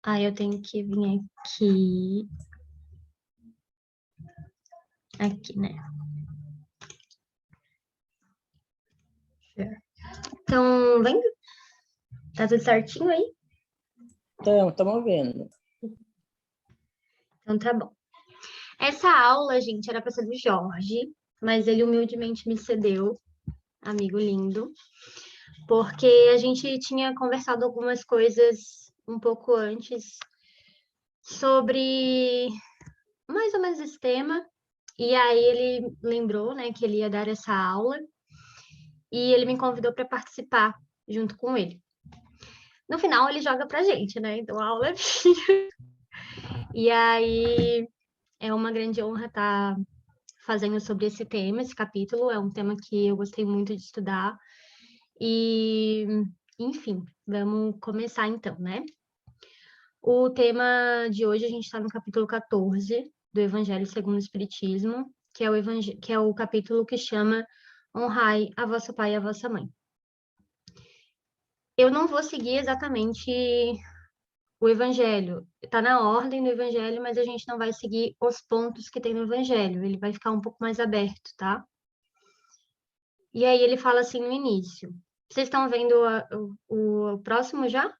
Aí eu tenho que vir aqui. Aqui, né? Então, vendo? Tá tudo certinho aí? Então, estamos vendo. Então tá bom. Essa aula, gente, era para ser do Jorge, mas ele humildemente me cedeu, amigo lindo, porque a gente tinha conversado algumas coisas um pouco antes sobre mais ou menos esse tema, e aí ele lembrou, né, que ele ia dar essa aula, e ele me convidou para participar junto com ele. No final, ele joga pra gente, né? Então a aula é minha. E aí é uma grande honra estar fazendo sobre esse tema, esse capítulo. É um tema que eu gostei muito de estudar. E, enfim, vamos começar então, né? O tema de hoje, a gente está no capítulo 14 do Evangelho segundo o Espiritismo, que é o capítulo que chama Honrai a vosso pai e a vossa mãe. Eu não vou seguir exatamente o Evangelho. Está na ordem do Evangelho, mas a gente não vai seguir os pontos que tem no Evangelho. Ele vai ficar um pouco mais aberto, tá? E aí ele fala assim no início. Vocês estão vendo o próximo já?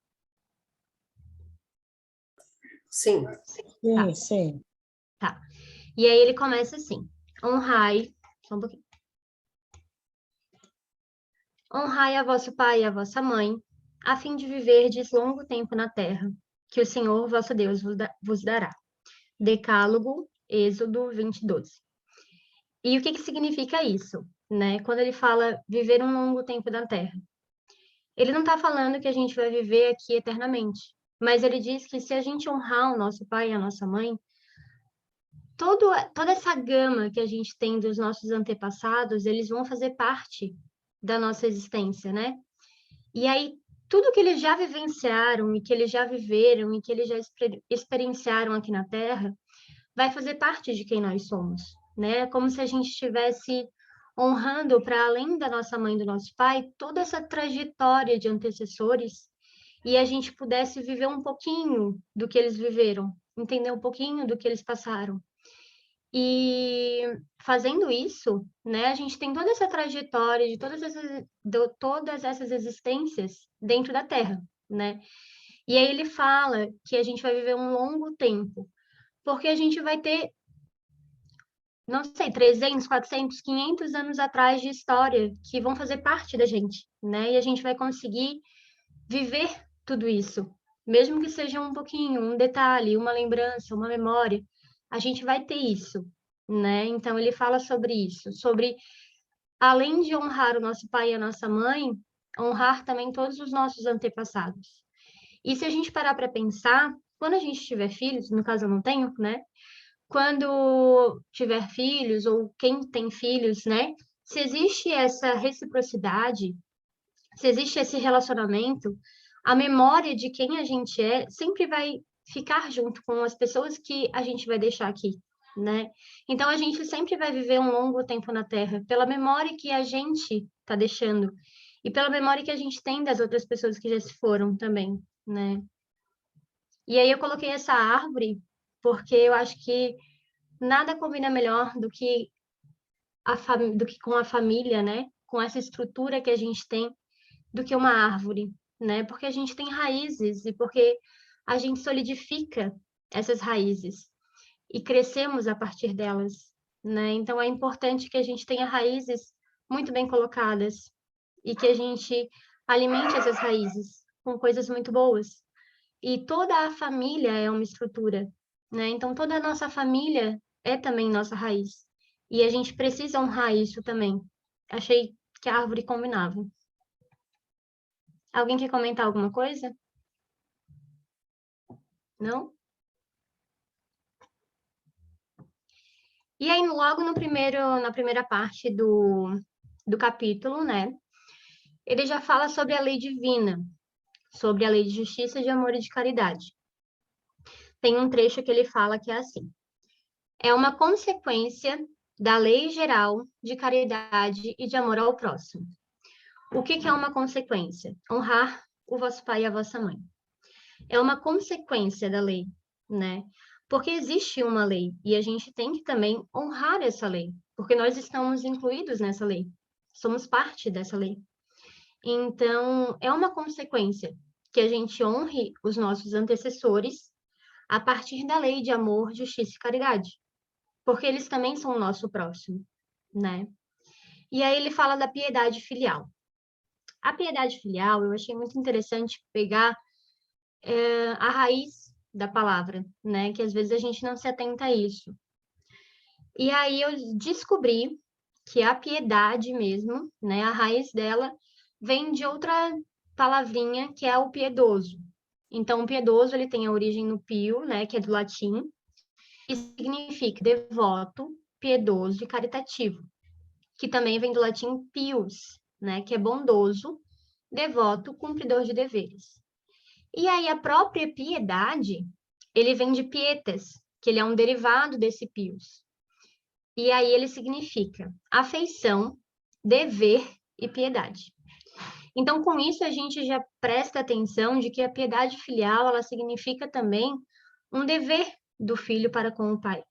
Sim. Sim, sim. Tá. E aí ele começa assim: honrai, só um pouquinho. Honrai a vosso pai e a vossa mãe, a fim de viverdes longo tempo na terra, que o Senhor vosso Deus vos dará. Decálogo, Êxodo 20:12. E o que significa isso, né? Quando ele fala viver um longo tempo na terra. Ele não está falando que a gente vai viver aqui eternamente, mas ele diz que se a gente honrar o nosso pai e a nossa mãe, toda essa gama que a gente tem dos nossos antepassados, eles vão fazer parte da nossa existência, né? E aí, tudo que eles já vivenciaram e que eles já viveram e que eles já experienciaram aqui na Terra, vai fazer parte de quem nós somos, né? Como se a gente estivesse honrando para além da nossa mãe e do nosso pai toda essa trajetória de antecessores e a gente pudesse viver um pouquinho do que eles viveram, entender um pouquinho do que eles passaram. E fazendo isso, né, a gente tem toda essa trajetória de todas essas existências dentro da Terra, né? E aí ele fala que a gente vai viver um longo tempo, porque a gente vai ter, não sei, 300, 400, 500 anos atrás de história que vão fazer parte da gente, né? E a gente vai conseguir viver tudo isso, mesmo que seja um pouquinho, um detalhe, uma lembrança, uma memória, a gente vai ter isso, né? Então ele fala sobre isso, sobre além de honrar o nosso pai e a nossa mãe, honrar também todos os nossos antepassados. E se a gente parar para pensar, quando a gente tiver filhos, no caso eu não tenho, né? Quando tiver filhos ou quem tem filhos, né? Se existe essa reciprocidade, se existe esse relacionamento, a memória de quem a gente é sempre vai ficar junto com as pessoas que a gente vai deixar aqui, né? Então a gente sempre vai viver um longo tempo na Terra pela memória que a gente está deixando e pela memória que a gente tem das outras pessoas que já se foram também, né? E aí eu coloquei essa árvore porque eu acho que nada combina melhor do que com a família, né? Com essa estrutura que a gente tem do que uma árvore, né? Porque a gente tem raízes e porque a gente solidifica essas raízes e crescemos a partir delas, né? Então é importante que a gente tenha raízes muito bem colocadas e que a gente alimente essas raízes com coisas muito boas. E toda a família é uma estrutura, né? Então toda a nossa família é também nossa raiz. E a gente precisa honrar isso também. Achei que a árvore combinava. Alguém quer comentar alguma coisa? Não? E aí, logo na primeira parte do capítulo, né? Ele já fala sobre a lei divina, sobre a lei de justiça, de amor e de caridade. Tem um trecho que ele fala que é assim: é uma consequência da lei geral de caridade e de amor ao próximo. O que é uma consequência? Honrar o vosso pai e a vossa mãe. é uma consequência da lei, né? Porque existe uma lei e a gente tem que também honrar essa lei, porque nós estamos incluídos nessa lei, somos parte dessa lei. Então, é uma consequência que a gente honre os nossos antecessores a partir da lei de amor, justiça e caridade, porque eles também são o nosso próximo, né? E aí ele fala da piedade filial. A piedade filial, eu achei muito interessante pegar a raiz da palavra, né? Que às vezes a gente não se atenta a isso. E aí eu descobri que a piedade mesmo, né? A raiz dela vem de outra palavrinha que é o piedoso. Então, o piedoso ele tem a origem no pio, né? Que é do latim, e significa devoto, piedoso e caritativo, que também vem do latim pius, né? Que é bondoso, devoto, cumpridor de deveres. E aí a própria piedade, ele vem de pietas, que ele é um derivado desse pius. E aí ele significa afeição, dever e piedade. Então, com isso, a gente já presta atenção de que a piedade filial, ela significa também um dever do filho para com o pai,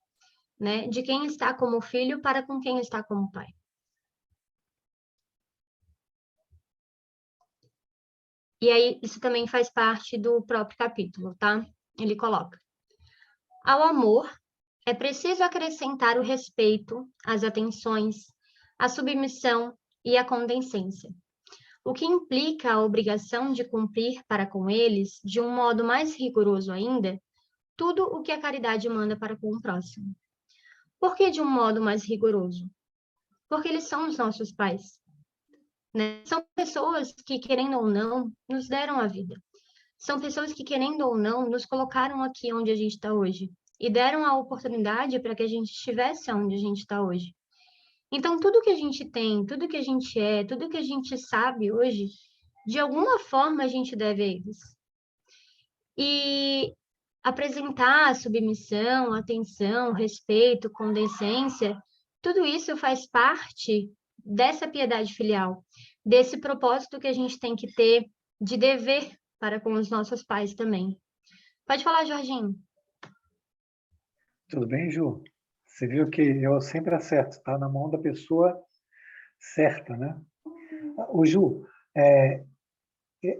né? De quem está como filho para com quem está como pai. E aí, isso também faz parte do próprio capítulo, tá? Ele coloca: ao amor, é preciso acrescentar o respeito, as atenções, a submissão e a condescência, o que implica a obrigação de cumprir para com eles, de um modo mais rigoroso ainda, tudo o que a caridade manda para com o próximo. Por que de um modo mais rigoroso? Porque eles são os nossos pais, né? São pessoas que, querendo ou não, nos deram a vida. São pessoas que, querendo ou não, nos colocaram aqui onde a gente está hoje e deram a oportunidade para que a gente estivesse onde a gente está hoje. Então, tudo que a gente tem, tudo que a gente é, tudo que a gente sabe hoje, de alguma forma a gente deve a eles. E apresentar submissão, atenção, respeito, condescência, tudo isso faz parte dessa piedade filial, desse propósito que a gente tem que ter de dever para com os nossos pais também. Pode falar, Jorginho. Tudo bem, Ju? Você viu que eu sempre acerto, está na mão da pessoa certa, né? O Ju,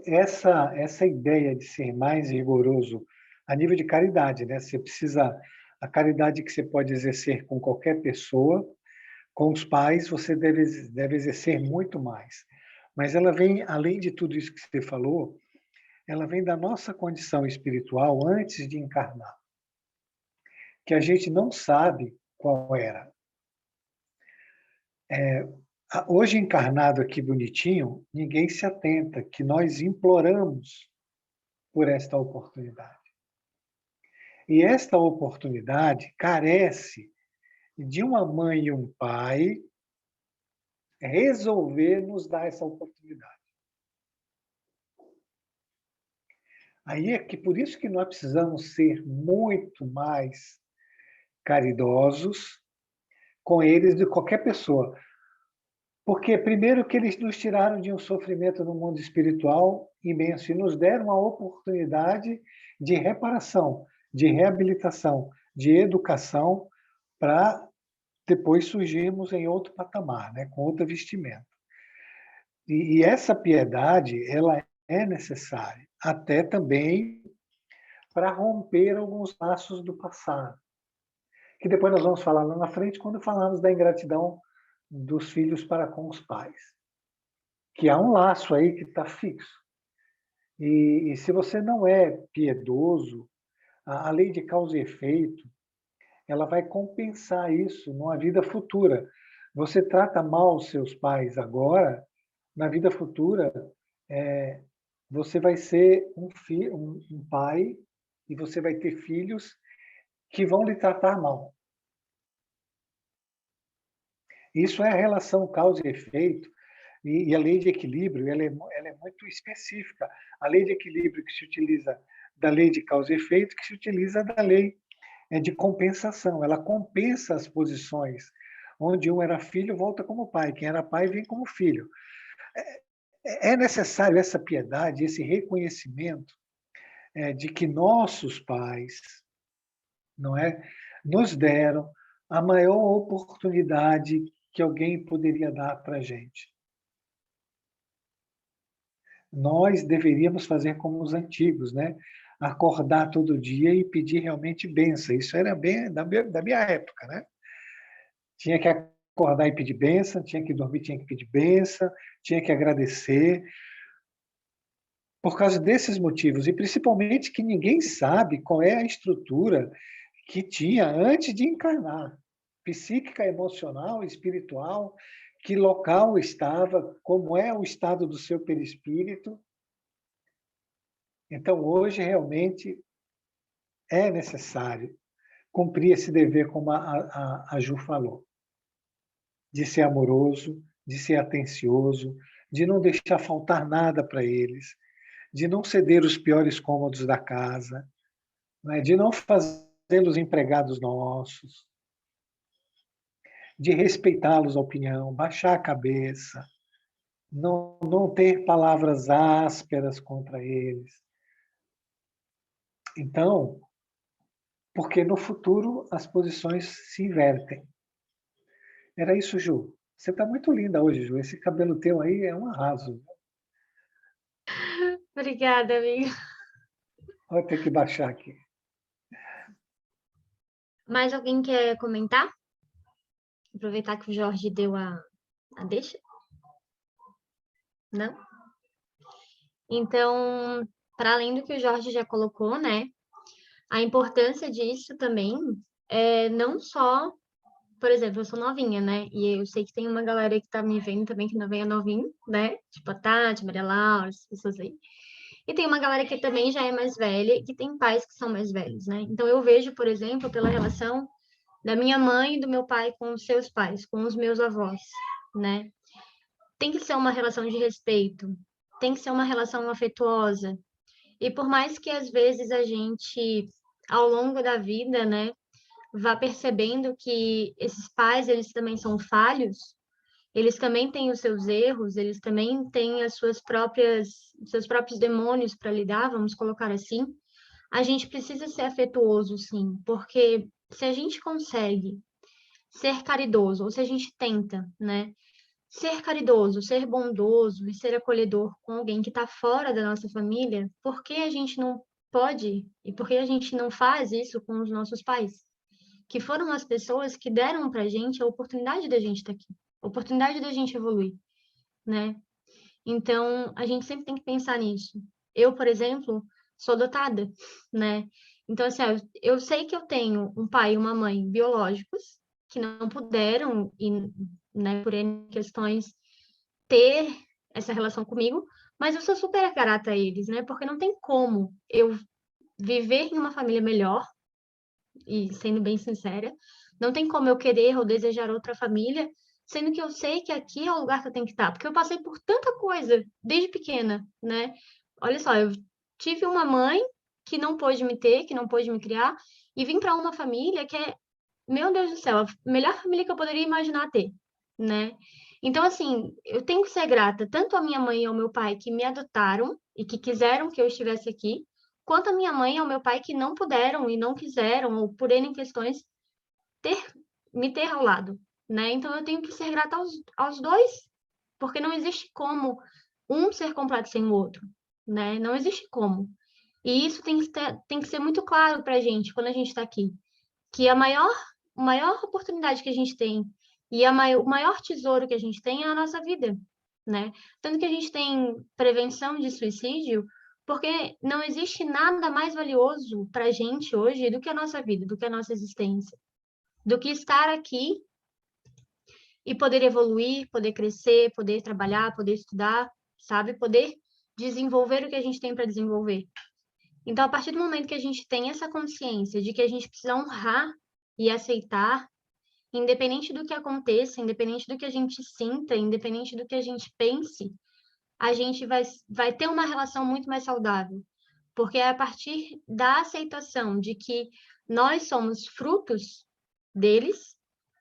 essa ideia de ser mais rigoroso a nível de caridade, né? Você precisa a caridade que você pode exercer com qualquer pessoa, com os pais você deve exercer muito mais. Mas ela vem, além de tudo isso que você falou, ela vem da nossa condição espiritual antes de encarnar, que a gente não sabe qual era. Hoje encarnado aqui bonitinho, ninguém se atenta que nós imploramos por esta oportunidade. E esta oportunidade carece de uma mãe e um pai resolver nos dar essa oportunidade. Aí é que por isso que nós precisamos ser muito mais caridosos com eles de qualquer pessoa. Porque, primeiro, que eles nos tiraram de um sofrimento no mundo espiritual imenso e nos deram a oportunidade de reparação, de reabilitação, de educação, para depois surgirmos em outro patamar, né, com outra vestimenta. E essa piedade, ela é necessária, até também para romper alguns laços do passado, que depois nós vamos falar lá na frente quando falarmos da ingratidão dos filhos para com os pais, que há um laço aí que está fixo. E se você não é piedoso, a lei de causa e efeito, ela vai compensar isso numa vida futura. Você trata mal os seus pais agora, na vida futura, você vai ser um pai e você vai ter filhos que vão lhe tratar mal. Isso é a relação causa e efeito, e a lei de equilíbrio ela é muito específica. A lei de equilíbrio que se utiliza da lei de causa e efeito, que se utiliza da lei de compensação. Ela compensa as posições. Onde um era filho, volta como pai. Quem era pai, vem como filho. É necessário essa piedade, esse reconhecimento de que nossos pais, não é, nos deram a maior oportunidade que alguém poderia dar para a gente. Nós deveríamos fazer como os antigos, né? Acordar todo dia e pedir realmente bênção. Isso era bem da minha época, né? Tinha que acordar e pedir bênção, tinha que dormir, tinha que pedir bênção, tinha que agradecer. Por causa desses motivos, e principalmente que ninguém sabe qual é a estrutura que tinha antes de encarnar, psíquica, emocional, espiritual, que local estava, como é o estado do seu perispírito. Então, hoje, realmente, é necessário cumprir esse dever, como a Ju falou, de ser amoroso, de ser atencioso, de não deixar faltar nada para eles, de não ceder os piores cômodos da casa, né? De não fazê-los empregados nossos, de respeitá-los a opinião, baixar a cabeça, não ter palavras ásperas contra eles. Então, porque no futuro as posições se invertem. Era isso, Ju. Você está muito linda hoje, Ju. Esse cabelo teu aí é um arraso. Obrigada, amiga. Vou ter que baixar aqui. Mais alguém quer comentar? Aproveitar que o Jorge deu a deixa? Não? Então, para além do que o Jorge já colocou, né? A importância disso também é não só, por exemplo, eu sou novinha, né? E eu sei que tem uma galera que tá me vendo também que não é novinho, né? Tipo a Tati, Maria Laura, essas pessoas aí. E tem uma galera que também já é mais velha e que tem pais que são mais velhos, né? Então eu vejo, por exemplo, pela relação da minha mãe e do meu pai com os seus pais, com os meus avós, né? Tem que ser uma relação de respeito, tem que ser uma relação afetuosa. E por mais que às vezes a gente, ao longo da vida, né, vá percebendo que esses pais, eles também são falhos, eles também têm os seus erros, eles também têm as suas próprias, seus próprios demônios para lidar, vamos colocar assim. A gente precisa ser afetuoso, sim, porque se a gente consegue ser caridoso, ou se a gente tenta, né, ser caridoso, ser bondoso e ser acolhedor com alguém que está fora da nossa família, por que a gente não pode e por que a gente não faz isso com os nossos pais? Que foram as pessoas que deram para a gente a oportunidade da gente estar aqui, a oportunidade da gente evoluir, né? Então, a gente sempre tem que pensar nisso. Eu, por exemplo, sou adotada, né? Então, assim, eu sei que eu tenho um pai e uma mãe biológicos que não puderam, e, né, por N questões, ter essa relação comigo, mas eu sou super grata a eles, né? Porque não tem como eu viver em uma família melhor, e sendo bem sincera, não tem como eu querer ou desejar outra família, sendo que eu sei que aqui é o lugar que eu tenho que estar, porque eu passei por tanta coisa desde pequena, né? Olha só, eu tive uma mãe que não pôde me ter, que não pôde me criar, e vim para uma família que é, meu Deus do céu, a melhor família que eu poderia imaginar ter, né? Então, assim, eu tenho que ser grata tanto à minha mãe e ao meu pai que me adotaram e que quiseram que eu estivesse aqui, quanto à minha mãe e ao meu pai que não puderam e não quiseram, ou por N questões, ter, me ter ao lado, né? Então, eu tenho que ser grata aos dois, porque não existe como um ser completo sem o outro, né? Não existe como. E isso tem que ser muito claro para a gente quando a gente está aqui, que a maior oportunidade que a gente tem e o maior tesouro que a gente tem é a nossa vida, né? Tanto que a gente tem prevenção de suicídio, porque não existe nada mais valioso para a gente hoje do que a nossa vida, do que a nossa existência, do que estar aqui e poder evoluir, poder crescer, poder trabalhar, poder estudar, sabe? Poder desenvolver o que a gente tem para desenvolver. Então, a partir do momento que a gente tem essa consciência de que a gente precisa honrar e aceitar, independente do que aconteça, independente do que a gente sinta, independente do que a gente pense, a gente vai ter uma relação muito mais saudável. Porque é a partir da aceitação de que nós somos frutos deles,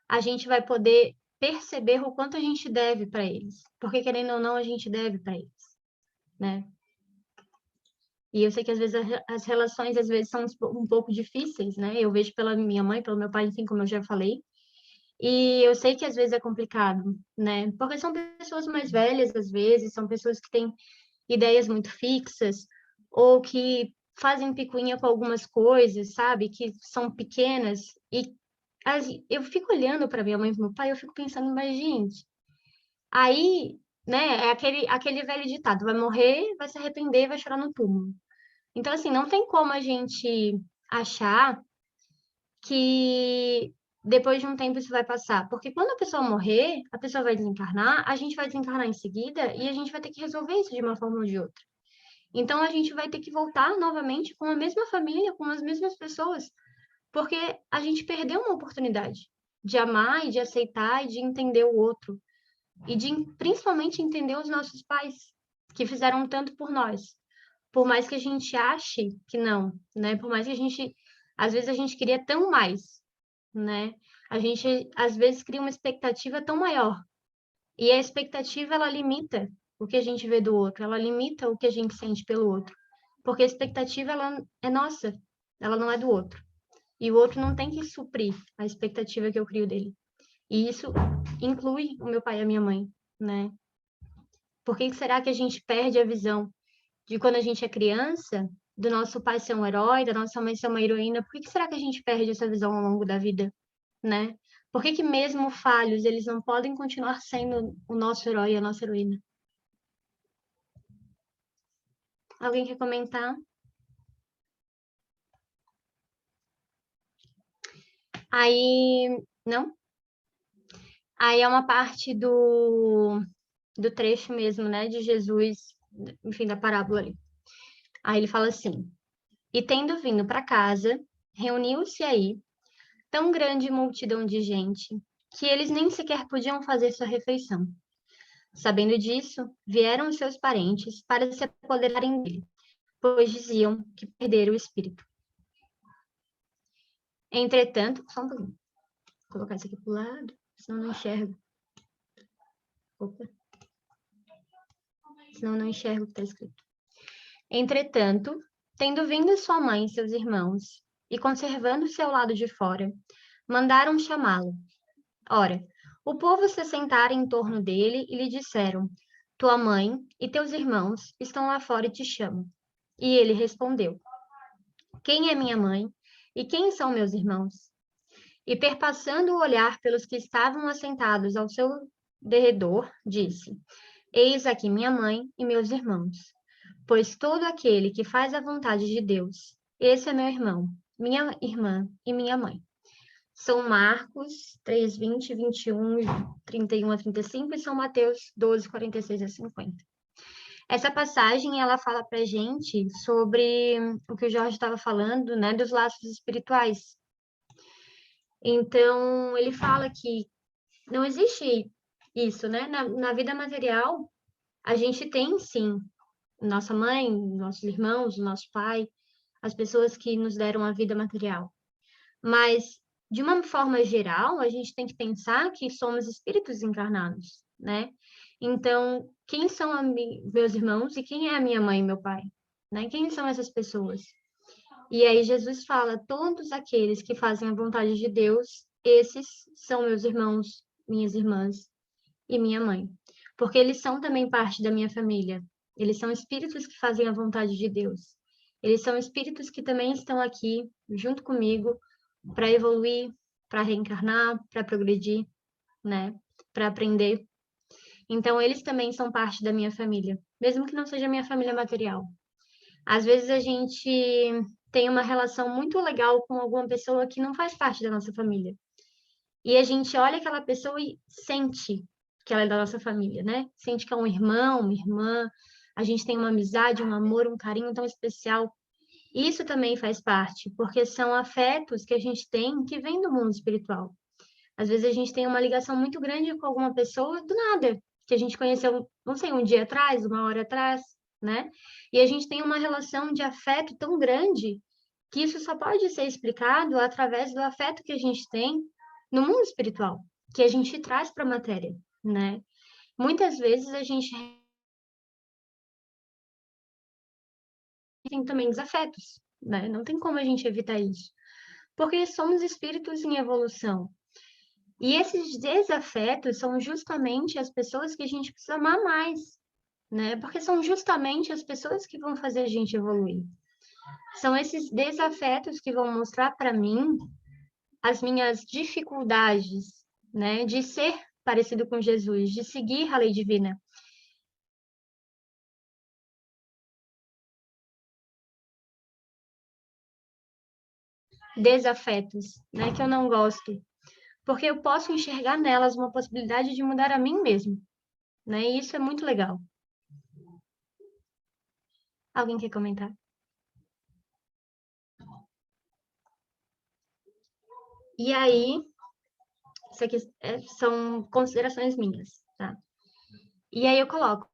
a gente vai poder perceber o quanto a gente deve para eles. Porque, querendo ou não, a gente deve para eles, né? E eu sei que às vezes as relações às vezes são um pouco difíceis, né? Eu vejo pela minha mãe, pelo meu pai, enfim, como eu já falei. E eu sei que às vezes é complicado, né? Porque são pessoas mais velhas, às vezes, são pessoas que têm ideias muito fixas, ou que fazem picuinha com algumas coisas, sabe? Que são pequenas. E eu fico olhando para minha mãe e meu pai, eu fico pensando, mas, gente, aí, né, é aquele velho ditado, vai morrer, vai se arrepender, vai chorar no túmulo. Então, assim, não tem como a gente achar que depois de um tempo isso vai passar. Porque quando a pessoa morrer, a pessoa vai desencarnar, a gente vai desencarnar em seguida e a gente vai ter que resolver isso de uma forma ou de outra. Então, a gente vai ter que voltar novamente com a mesma família, com as mesmas pessoas, porque a gente perdeu uma oportunidade de amar e de aceitar e de entender o outro. E de principalmente entender os nossos pais, que fizeram tanto por nós. Por mais que a gente ache que não, né? Por mais que a gente, às vezes a gente queria tão mais, né? A gente às vezes cria uma expectativa tão maior. E a expectativa ela limita o que a gente vê do outro, ela limita o que a gente sente pelo outro. Porque a expectativa ela é nossa, ela não é do outro. E o outro não tem que suprir a expectativa que eu crio dele. E isso inclui o meu pai e a minha mãe, né? Por que será que a gente perde a visão de quando a gente é criança, do nosso pai ser um herói, da nossa mãe ser uma heroína? Por que será que a gente perde essa visão ao longo da vida, né? Por que mesmo falhos, eles não podem continuar sendo o nosso herói e a nossa heroína? Alguém quer comentar? Aí, não? Aí é uma parte do trecho mesmo, né, de Jesus, enfim, da parábola ali. Aí ele fala assim: E tendo vindo para casa, reuniu-se aí tão grande multidão de gente que eles nem sequer podiam fazer sua refeição. Sabendo disso, vieram os seus parentes para se apoderarem dele, pois diziam que perderam o espírito. Entretanto, só um pouquinho, vou colocar isso aqui para o lado, senão não enxergo. Opa, senão não enxergo o que está escrito. Entretanto, tendo vindo sua mãe e seus irmãos, e conservando-se ao lado de fora, mandaram chamá-lo. Ora, o povo se assentara em torno dele e lhe disseram: Tua mãe e teus irmãos estão lá fora e te chamam. E ele respondeu: Quem é minha mãe e quem são meus irmãos? E perpassando o olhar pelos que estavam assentados ao seu derredor, disse: Eis aqui minha mãe e meus irmãos. Pois todo aquele que faz a vontade de Deus, esse é meu irmão, minha irmã e minha mãe. São Marcos 3, 20, 21, 31 a 35 e São Mateus 12, 46 a 50. Essa passagem, ela fala pra gente sobre o que o Jorge estava falando, né, dos laços espirituais. Então, ele fala que não existe isso, né? Na vida material, a gente tem, sim, nossa mãe, nossos irmãos, nosso pai, as pessoas que nos deram a vida material. Mas, de uma forma geral, a gente tem que pensar que somos espíritos encarnados, né? Então, quem são meus irmãos e quem é a minha mãe e meu pai? Né? Quem são essas pessoas? E aí Jesus fala, todos aqueles que fazem a vontade de Deus, esses são meus irmãos, minhas irmãs e minha mãe. Porque eles são também parte da minha família. Eles são espíritos que fazem a vontade de Deus. Eles são espíritos que também estão aqui junto comigo para evoluir, para reencarnar, para progredir, né? Para aprender. Então, eles também são parte da minha família, mesmo que não seja minha família material. Às vezes a gente tem uma relação muito legal com alguma pessoa que não faz parte da nossa família. E a gente olha aquela pessoa e sente que ela é da nossa família, né? Sente que é um irmão, uma irmã. A gente tem uma amizade, um amor, um carinho tão especial. Isso também faz parte, porque são afetos que a gente tem que vêm do mundo espiritual. Às vezes a gente tem uma ligação muito grande com alguma pessoa do nada, que a gente conheceu, não sei, um dia atrás, uma hora atrás, né? E a gente tem uma relação de afeto tão grande que isso só pode ser explicado através do afeto que a gente tem no mundo espiritual, que a gente traz para a matéria, né? Muitas vezes a gente tem também desafetos, né? Não tem como a gente evitar isso. Porque somos espíritos em evolução. E esses desafetos são justamente as pessoas que a gente precisa amar mais, né? Porque são justamente as pessoas que vão fazer a gente evoluir. São esses desafetos que vão mostrar para mim as minhas dificuldades, né? De ser parecido com Jesus, de seguir a lei divina. Desafetos, né? Que eu não gosto. Porque eu posso enxergar nelas uma possibilidade de mudar a mim mesmo, né? E isso é muito legal. Alguém quer comentar? E aí, isso aqui são considerações minhas, tá? E aí eu coloco,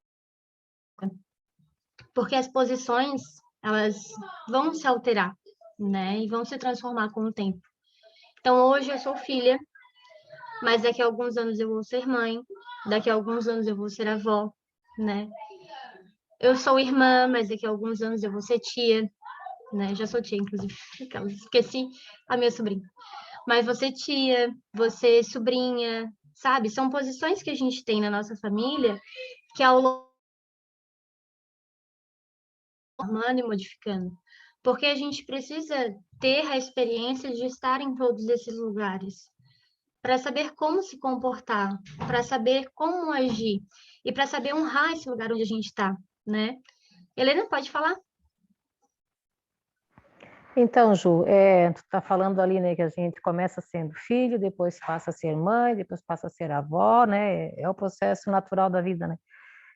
porque as posições, elas vão se alterar, né? E vão se transformar com o tempo. Então, hoje eu sou filha, mas daqui a alguns anos eu vou ser mãe, daqui a alguns anos eu vou ser avó, né? Eu sou irmã, mas daqui a alguns anos eu vou ser tia, né? Já sou tia, inclusive, esqueci a minha sobrinha. Mas você tia, você sobrinha, sabe? São posições que a gente tem na nossa família que ao longo formando e modificando. Porque a gente precisa ter a experiência de estar em todos esses lugares, para saber como se comportar, para saber como agir e para saber honrar esse lugar onde a gente está, né? Helena, pode falar? Então, Ju, tu está falando ali, né, que a gente começa sendo filho, depois passa a ser mãe, depois passa a ser avó, né? É o processo natural da vida, né?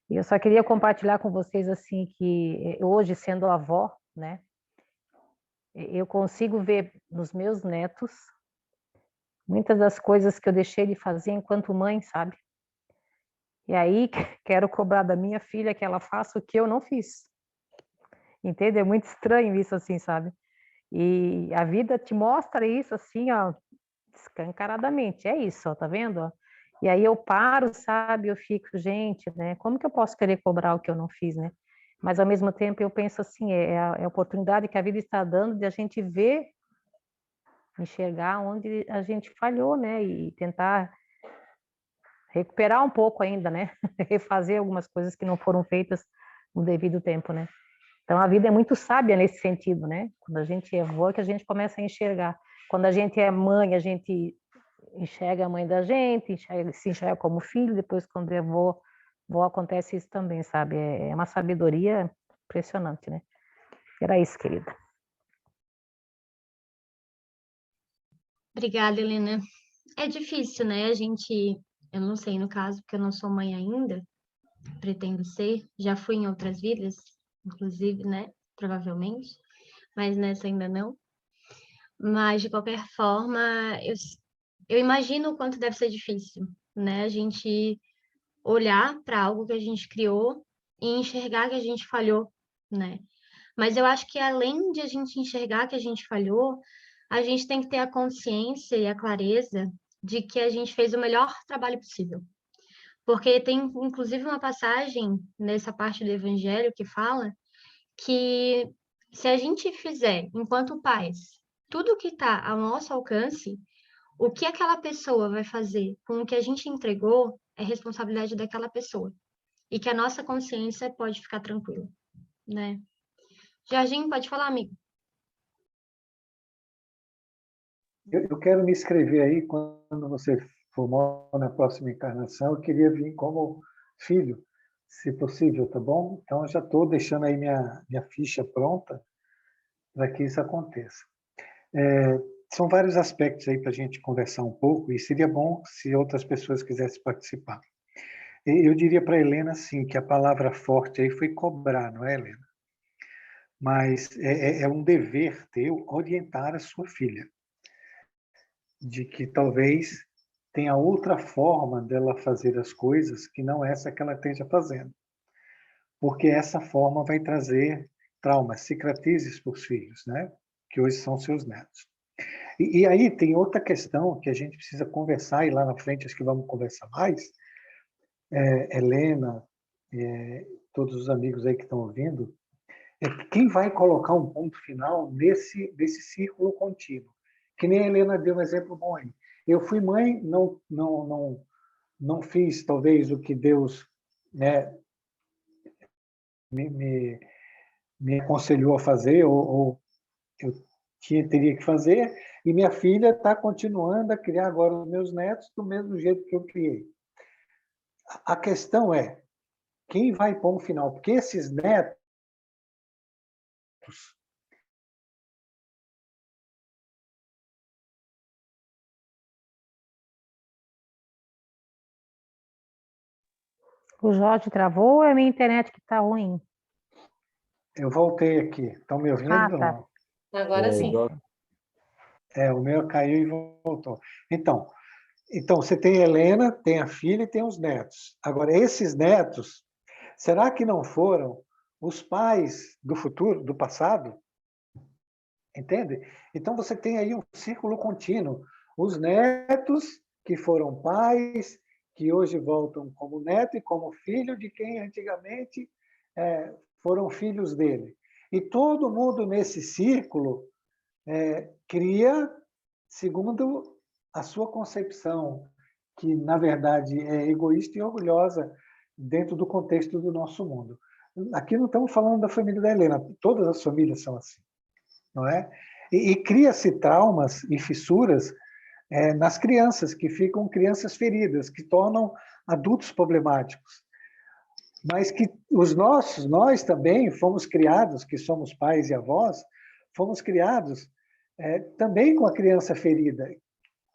E eu só queria compartilhar com vocês, assim, que hoje, sendo avó, né, eu consigo ver nos meus netos muitas das coisas que eu deixei de fazer enquanto mãe, sabe? E aí, quero cobrar da minha filha que ela faça o que eu não fiz. Entende? É muito estranho isso, assim, sabe? E a vida te mostra isso assim, ó, escancaradamente. É isso, ó, tá vendo? E aí eu paro, sabe? Eu fico, gente, né? Como que eu posso querer cobrar o que eu não fiz, né? Mas ao mesmo tempo eu penso assim, é a oportunidade que a vida está dando de a gente ver, enxergar onde a gente falhou, né? E tentar recuperar um pouco ainda, né? Refazer algumas coisas que não foram feitas no devido tempo, né? Então, a vida é muito sábia nesse sentido, né? Quando a gente é avó, que a gente começa a enxergar. Quando a gente é mãe, a gente enxerga a mãe da gente, se enxerga como filho, depois quando é avó acontece isso também, sabe? É uma sabedoria impressionante, né? Era isso, querida. Obrigada, Helena. É difícil, né? Eu não sei no caso, porque eu não sou mãe ainda, pretendo ser, já fui em outras vidas, inclusive, né? Provavelmente, mas nessa ainda não. Mas, de qualquer forma, eu imagino o quanto deve ser difícil, né? A gente olhar para algo que a gente criou e enxergar que a gente falhou, né? Mas eu acho que além de a gente enxergar que a gente falhou, a gente tem que ter a consciência e a clareza de que a gente fez o melhor trabalho possível. Porque tem, inclusive, uma passagem nessa parte do Evangelho que fala que se a gente fizer, enquanto pais, tudo que está ao nosso alcance, o que aquela pessoa vai fazer com o que a gente entregou é responsabilidade daquela pessoa. E que a nossa consciência pode ficar tranquila, né? Jorginho, pode falar, amigo. Eu quero me inscrever aí quando você for na próxima encarnação. Eu queria vir como filho, se possível, tá bom? Então, eu já estou deixando aí minha ficha pronta para que isso aconteça. São vários aspectos aí para a gente conversar um pouco, e seria bom se outras pessoas quisessem participar. Eu diria para a Helena, sim, que a palavra forte aí foi cobrar, não é, Helena? Mas é um dever teu orientar a sua filha, de que talvez tenha outra forma dela fazer as coisas que não essa que ela esteja fazendo. Porque essa forma vai trazer traumas, cicatrizes para os filhos, né? Que hoje são seus netos. E aí tem outra questão que a gente precisa conversar, e lá na frente acho que vamos conversar mais. Helena, todos os amigos aí que estão ouvindo, quem vai colocar um ponto final desse círculo contínuo. Que nem a Helena deu um exemplo bom aí. Eu fui mãe, não fiz talvez o que Deus, né, me aconselhou a fazer, ou eu teria que fazer, e minha filha está continuando a criar agora os meus netos do mesmo jeito que eu criei. A questão é, quem vai pôr um final? Porque esses netos, O Jorge travou ou é a minha internet que está ruim? eu voltei aqui. Estão me ouvindo? Ah, tá. Agora sim. O meu caiu e voltou. Então, você tem a Helena, tem a filha e tem os netos. Agora, esses netos, será que não foram os pais do futuro, do passado? Entende? Então, você tem aí um círculo contínuo. Os netos que foram pais, que hoje voltam como neto e como filho de quem antigamente foram filhos dele. E todo mundo nesse círculo cria segundo a sua concepção, que, na verdade, é egoísta e orgulhosa dentro do contexto do nosso mundo. Aqui não estamos falando da família da Helena, todas as famílias são assim, não é? E cria-se traumas e fissuras nas crianças, que ficam crianças feridas, que tornam adultos problemáticos. Mas que nós também fomos criados, que somos pais e avós, fomos criados também com a criança ferida.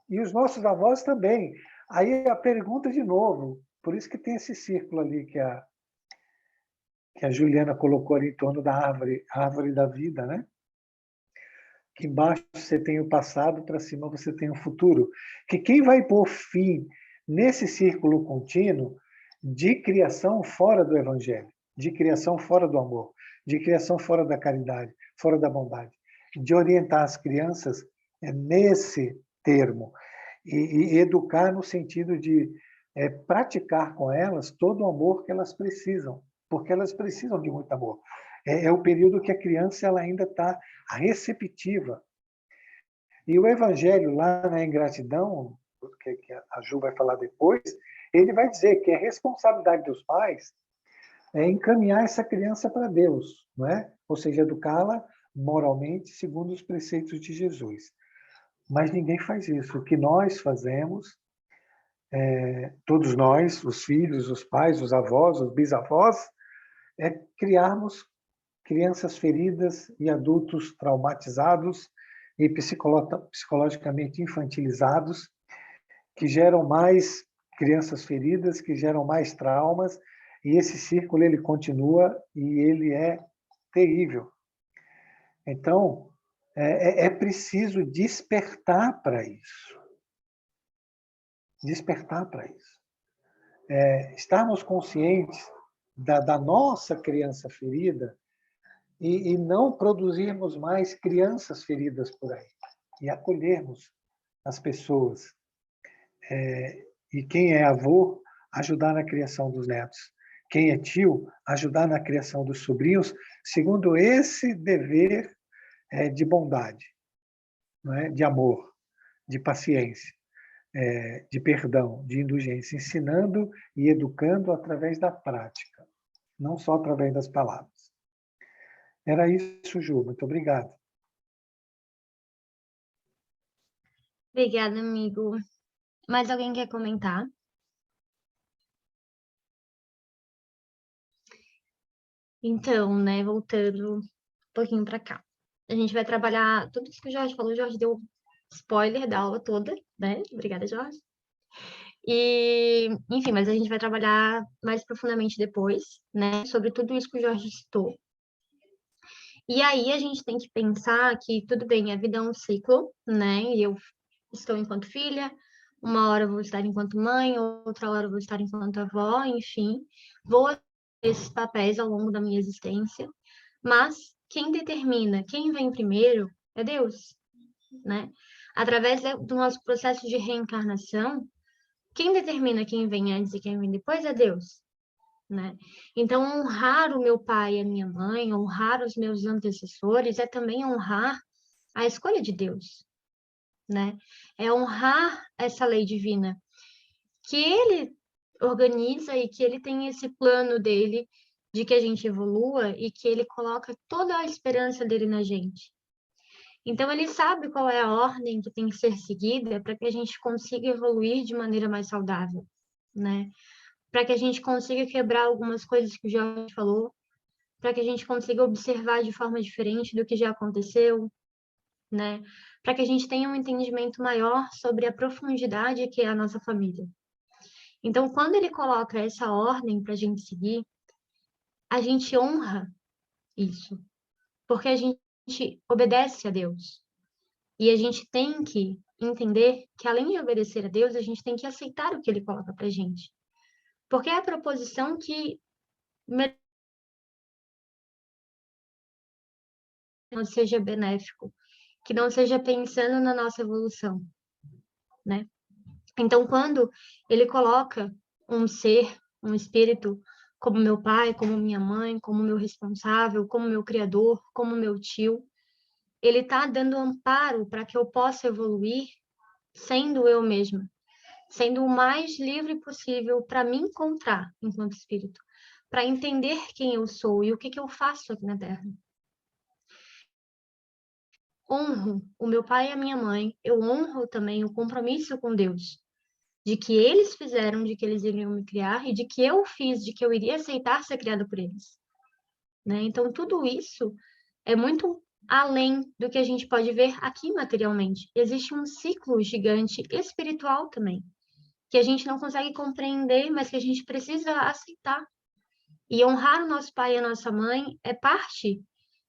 E os nossos avós também. Aí a pergunta de novo, por isso que tem esse círculo ali que a Juliana colocou ali em torno da árvore da vida, né? Que embaixo você tem o passado, para cima você tem o futuro. Que quem vai pôr fim nesse círculo contínuo de criação fora do Evangelho, de criação fora do amor, de criação fora da caridade, fora da bondade, de orientar as crianças nesse termo e educar no sentido de praticar com elas todo o amor que elas precisam, porque elas precisam de muito amor. É o período que a criança ela ainda está receptiva. E o Evangelho, lá na ingratidão, que a Ju vai falar depois, ele vai dizer que é responsabilidade dos pais encaminhar essa criança para Deus, não é? Ou seja, educá-la moralmente segundo os preceitos de Jesus. Mas ninguém faz isso. O que nós fazemos, todos nós, os filhos, os pais, os avós, os bisavós, é criarmos crianças feridas e adultos traumatizados e psicologicamente infantilizados, que geram mais crianças feridas, que geram mais traumas, e esse círculo ele continua e ele é terrível. Então, é preciso despertar para isso. Despertar para isso. Estarmos conscientes da nossa criança ferida e não produzirmos mais crianças feridas por aí. E acolhermos as pessoas. E quem é avô, ajudar na criação dos netos. Quem é tio, ajudar na criação dos sobrinhos, segundo esse dever de bondade, não é? De amor, de paciência, de perdão, de indulgência, ensinando e educando através da prática, não só através das palavras. Era isso, Ju. Muito obrigado. Obrigada, amigo. Mais alguém quer comentar? Então, né, voltando um pouquinho para cá. A gente vai trabalhar tudo isso que o Jorge falou. O Jorge deu spoiler da aula toda, né? Obrigada, Jorge. E, enfim, mas a gente vai trabalhar mais profundamente depois, né? Sobre tudo isso que o Jorge citou. E aí a gente tem que pensar que, tudo bem, a vida é um ciclo, né? E eu estou enquanto filha, uma hora eu vou estar enquanto mãe, outra hora eu vou estar enquanto avó, enfim. Vou ter esses papéis ao longo da minha existência. Mas quem determina quem vem primeiro é Deus, né? Através do nosso processo de reencarnação, quem determina quem vem antes e quem vem depois é Deus. né? Então, honrar o meu pai e a minha mãe, honrar os meus antecessores, é também honrar a escolha de Deus, né? É honrar essa lei divina, que ele organiza e que ele tem esse plano dele de que a gente evolua e que ele coloca toda a esperança dele na gente. Então, ele sabe qual é a ordem que tem que ser seguida para que a gente consiga evoluir de maneira mais saudável, né? Para que a gente consiga quebrar algumas coisas que o Jorge falou, para que a gente consiga observar de forma diferente do que já aconteceu, né? Para que a gente tenha um entendimento maior sobre a profundidade que é a nossa família. Então, quando ele coloca essa ordem para a gente seguir, a gente honra isso, porque a gente obedece a Deus. E a gente tem que entender que, além de obedecer a Deus, a gente tem que aceitar o que ele coloca para a gente. Porque é a proposição que não seja benéfico, que não seja pensando na nossa evolução, né? Então, quando ele coloca um ser, um espírito, como meu pai, como minha mãe, como meu responsável, como meu criador, como meu tio, ele está dando amparo para que eu possa evoluir sendo eu mesma, sendo o mais livre possível para me encontrar enquanto espírito, para entender quem eu sou e o que eu faço aqui na Terra. Honro o meu pai e a minha mãe, eu honro também o compromisso com Deus, de que eles fizeram, de que eles iriam me criar e de que eu fiz, de que eu iria aceitar ser criada por eles, né? Então, tudo isso é muito além do que a gente pode ver aqui materialmente. Existe um ciclo gigante espiritual também, que a gente não consegue compreender, mas que a gente precisa aceitar. E honrar o nosso pai e a nossa mãe é parte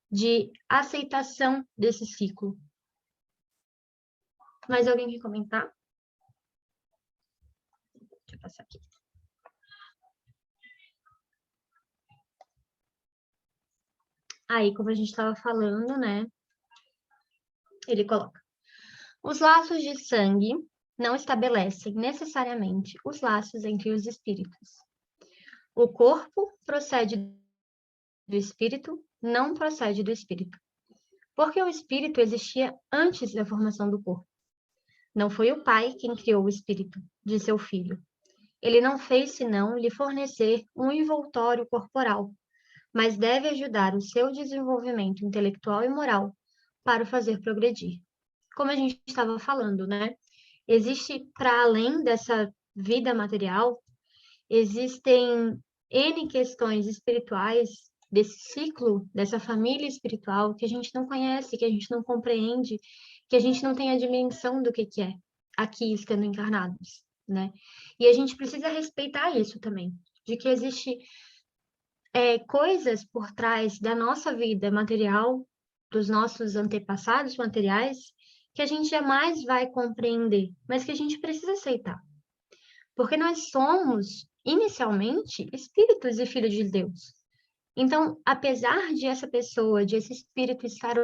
de aceitação desse ciclo. Mais alguém quer comentar? Deixa eu passar aqui. Aí, como a gente estava falando, né? Ele coloca: os laços de sangue não estabelecem necessariamente os laços entre os espíritos. O corpo procede do espírito, não procede do espírito. Porque o espírito existia antes da formação do corpo. Não foi o pai quem criou o espírito de seu filho. Ele não fez senão lhe fornecer um envoltório corporal, mas deve ajudar o seu desenvolvimento intelectual e moral para o fazer progredir. Como a gente estava falando, né? Existe, para além dessa vida material, existem N questões espirituais desse ciclo, dessa família espiritual que a gente não conhece, que a gente não compreende, que a gente não tem a dimensão do que é aqui estando encarnados, né? E a gente precisa respeitar isso também, de que existe coisas por trás da nossa vida material, dos nossos antepassados materiais, que a gente jamais vai compreender, mas que a gente precisa aceitar. Porque nós somos, inicialmente, espíritos e filhos de Deus. Então, apesar de essa pessoa, de esse espírito estar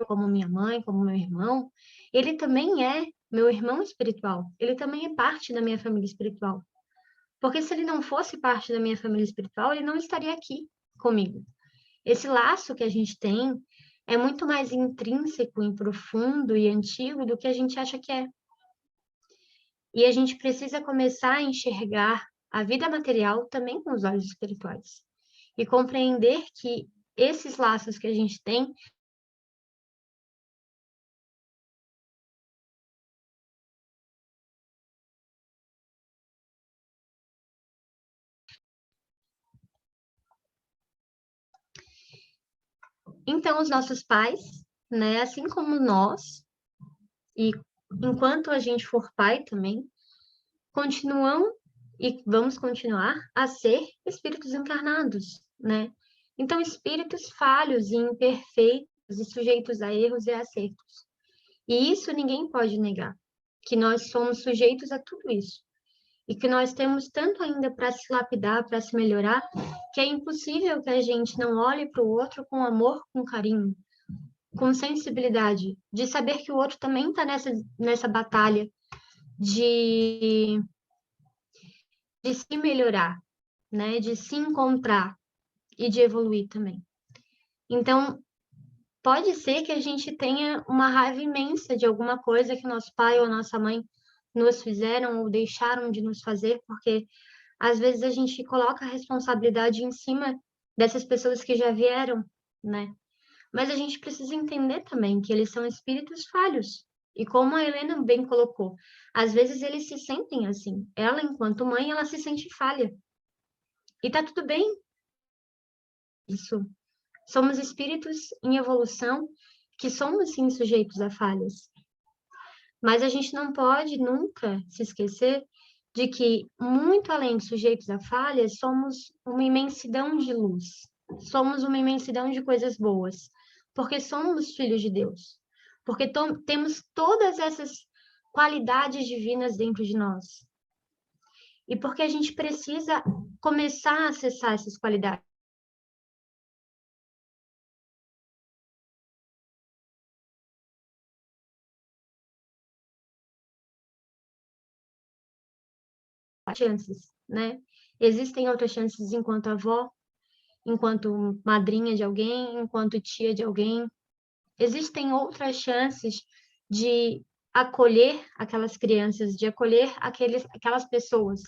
como minha mãe, como meu irmão, ele também é meu irmão espiritual. Ele também é parte da minha família espiritual. Porque se ele não fosse parte da minha família espiritual, ele não estaria aqui comigo. Esse laço que a gente tem é muito mais intrínseco, e profundo e antigo do que a gente acha que é. E a gente precisa começar a enxergar a vida material também com os olhos espirituais. E compreender que esses laços que a gente tem então, os nossos pais, né, assim como nós, e enquanto a gente for pai também, continuam e vamos continuar a ser espíritos encarnados, né? Então, espíritos falhos e imperfeitos e sujeitos a erros e acertos. E isso ninguém pode negar, que nós somos sujeitos a tudo isso. E que nós temos tanto ainda para se lapidar, para se melhorar, que é impossível que a gente não olhe para o outro com amor, com carinho, com sensibilidade, de saber que o outro também está nessa batalha de se melhorar, né? De se encontrar e de evoluir também. Então, pode ser que a gente tenha uma raiva imensa de alguma coisa que nosso pai ou nossa mãe nos fizeram ou deixaram de nos fazer, porque às vezes a gente coloca a responsabilidade em cima dessas pessoas que já vieram, né? Mas a gente precisa entender também que eles são espíritos falhos. E como a Helena bem colocou, às vezes eles se sentem assim. Ela, enquanto mãe, ela se sente falha. E tá tudo bem isso. Somos espíritos em evolução que somos, sim, sujeitos a falhas. Mas a gente não pode nunca se esquecer de que, muito além de sujeitos a falhas, somos uma imensidão de luz. Somos uma imensidão de coisas boas. Porque somos filhos de Deus. Porque temos todas essas qualidades divinas dentro de nós. E porque a gente precisa começar a acessar essas qualidades. Chances, né? Existem outras chances enquanto avó, enquanto madrinha de alguém, enquanto tia de alguém. Existem outras chances de acolher aquelas crianças, de acolher aquelas pessoas,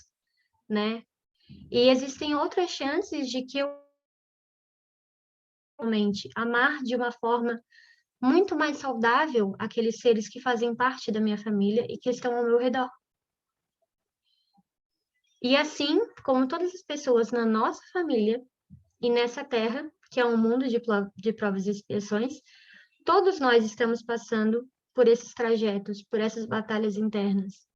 né? E existem outras chances de que eu realmente amar de uma forma muito mais saudável aqueles seres que fazem parte da minha família e que estão ao meu redor. E assim, como todas as pessoas na nossa família e nessa terra, que é um mundo de provas e expiações, todos nós estamos passando por esses trajetos, por essas batalhas internas,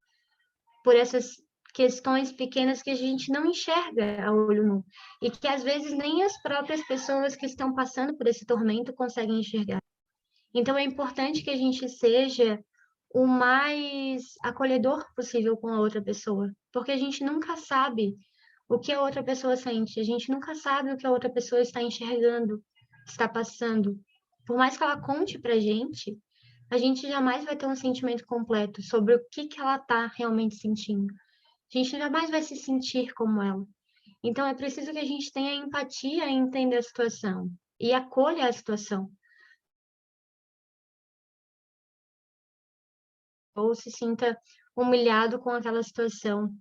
por essas questões pequenas que a gente não enxerga a olho nu e que às vezes nem as próprias pessoas que estão passando por esse tormento conseguem enxergar. Então é importante que a gente seja o mais acolhedor possível com a outra pessoa, porque a gente nunca sabe o que a outra pessoa sente, a gente nunca sabe o que a outra pessoa está enxergando, está passando. Por mais que ela conte pra gente, a gente jamais vai ter um sentimento completo sobre o que ela está realmente sentindo. A gente jamais vai se sentir como ela. Então é preciso que a gente tenha empatia em entender a situação e acolha a situação. Ou se sinta humilhado com aquela situação.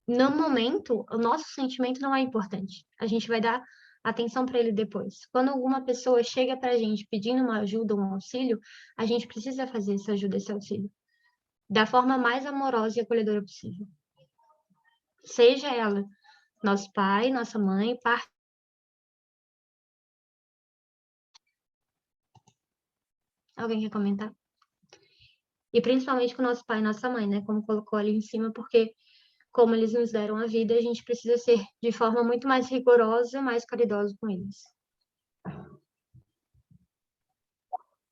No momento, o nosso sentimento não é importante. A gente vai dar atenção para ele depois. Quando alguma pessoa chega para a gente pedindo uma ajuda, um auxílio, a gente precisa fazer essa ajuda, esse auxílio, da forma mais amorosa e acolhedora possível. Seja ela nosso pai, nossa mãe, parte. Alguém quer comentar? E principalmente com nosso pai e nossa mãe, né? Como colocou ali em cima, porque como eles nos deram a vida, a gente precisa ser de forma muito mais rigorosa, mais caridosa com eles.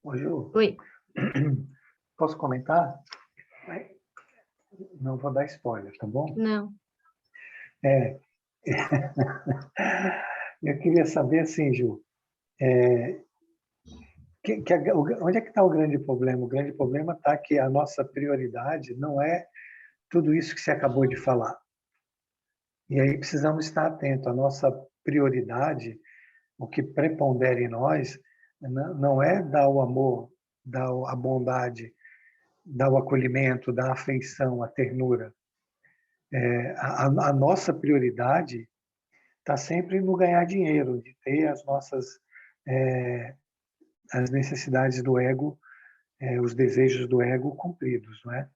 Ô, Ju, Oi. posso comentar? Não vou dar spoiler, tá bom? Não. Eu queria saber, assim, Ju, onde é que está o grande problema? O grande problema está que a nossa prioridade não é tudo isso que você acabou de falar. E aí precisamos estar atentos. A nossa prioridade, o que prepondera em nós, não é dar o amor, dar a bondade, dar o acolhimento, dar a afeição, a ternura. A nossa prioridade está sempre no ganhar dinheiro, de ter as nossas as necessidades do ego, os desejos do ego cumpridos, não é?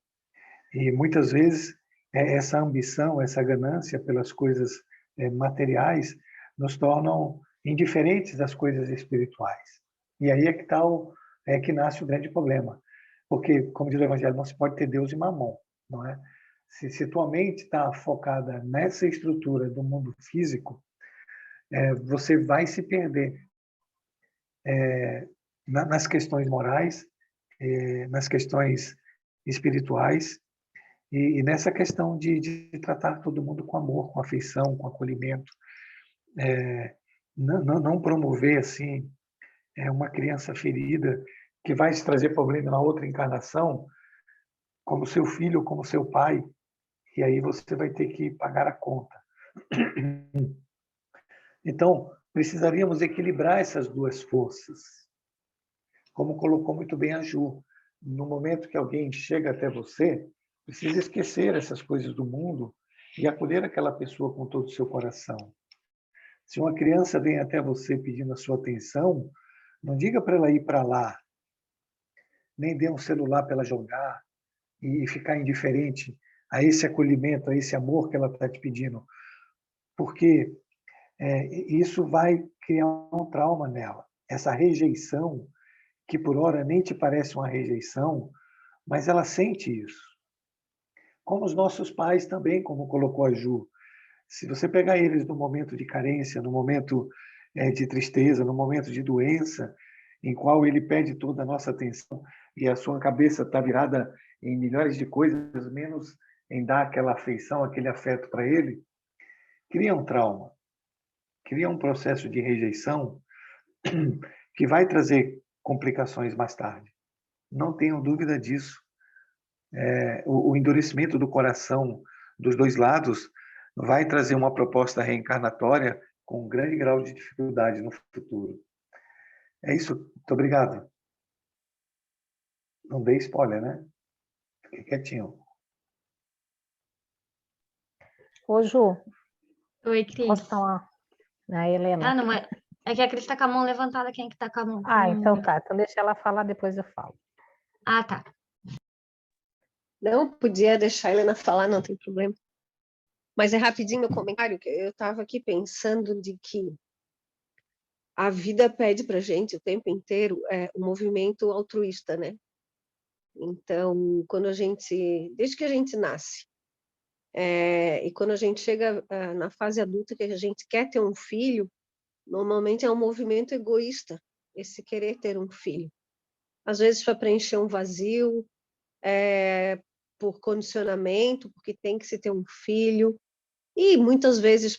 E muitas vezes essa ambição, essa ganância pelas coisas materiais nos tornam indiferentes das coisas espirituais. E aí é que que nasce o grande problema, porque, como diz o Evangelho, não se pode ter Deus e mamon, não é? Se tua mente está focada nessa estrutura do mundo físico, você vai se perder nas questões morais, nas questões espirituais e nessa questão de tratar todo mundo com amor, com afeição, com acolhimento. Não promover assim uma criança ferida que vai te trazer problema na outra encarnação, como seu filho, como seu pai, e aí você vai ter que pagar a conta. Então, precisaríamos equilibrar essas duas forças. Como colocou muito bem a Ju, no momento que alguém chega até você, precisa esquecer essas coisas do mundo e acolher aquela pessoa com todo o seu coração. Se uma criança vem até você pedindo a sua atenção, não diga para ela ir para lá, nem dê um celular para ela jogar e ficar indiferente a esse acolhimento, a esse amor que ela está te pedindo, porque isso vai criar um trauma nela. Essa rejeição, que por hora nem te parece uma rejeição, mas ela sente isso. Como os nossos pais também, como colocou a Ju. Se você pegar eles no momento de carência, no momento de tristeza, no momento de doença, em qual ele pede toda a nossa atenção e a sua cabeça está virada em milhares de coisas, menos em dar aquela afeição, aquele afeto para ele, cria um trauma, cria um processo de rejeição que vai trazer complicações mais tarde. Não tenham dúvida disso. O endurecimento do coração dos dois lados vai trazer uma proposta reencarnatória com um grande grau de dificuldade no futuro. É isso. Muito obrigado. Não dei spoiler, né? Fiquei quietinho. Ô, Ju, Oi, Cris. posso falar? A Helena. Ah, não é. É que a Cris tá com a mão levantada, quem é que tá com a mão? Então tá. Então deixa ela falar, depois eu falo. Ah, tá. Não, podia deixar a Helena falar, não tem problema. Mas é rapidinho meu comentário, que eu estava aqui pensando de que a vida pede para gente o tempo inteiro um movimento altruísta, né? Então, desde que a gente nasce, e quando a gente chega na fase adulta, que a gente quer ter um filho, normalmente é um movimento egoísta, esse querer ter um filho. Às vezes para preencher um vazio, por condicionamento, porque tem que se ter um filho, e muitas vezes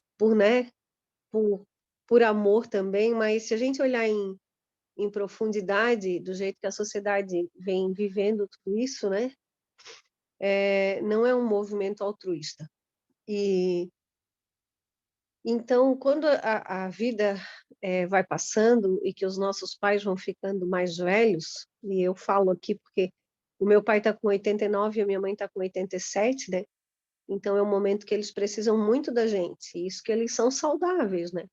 por amor também, mas se a gente olhar em profundidade, do jeito que a sociedade vem vivendo tudo isso, né, não é um movimento altruísta. E então, quando a vida vai passando e que os nossos pais vão ficando mais velhos, e eu falo aqui porque o meu pai está com 89 e a minha mãe está com 87, né? Então é um momento que eles precisam muito da gente, e isso que eles são saudáveis, né?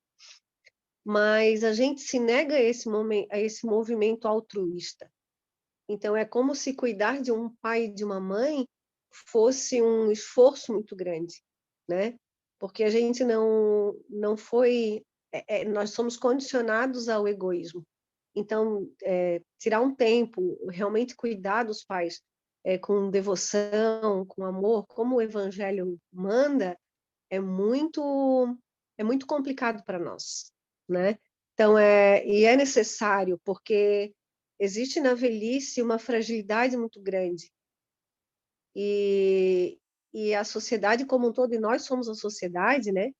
Mas a gente se nega a esse movimento altruísta. Então é como se cuidar de um pai e de uma mãe fosse um esforço muito grande, né? Porque a gente não foi... nós somos condicionados ao egoísmo. Então, tirar um tempo, realmente cuidar dos pais com devoção, com amor, como o Evangelho manda, é muito complicado para nós, né? Então, e é necessário, porque existe na velhice uma fragilidade muito grande. E a sociedade como um todo, e nós somos a sociedade, né?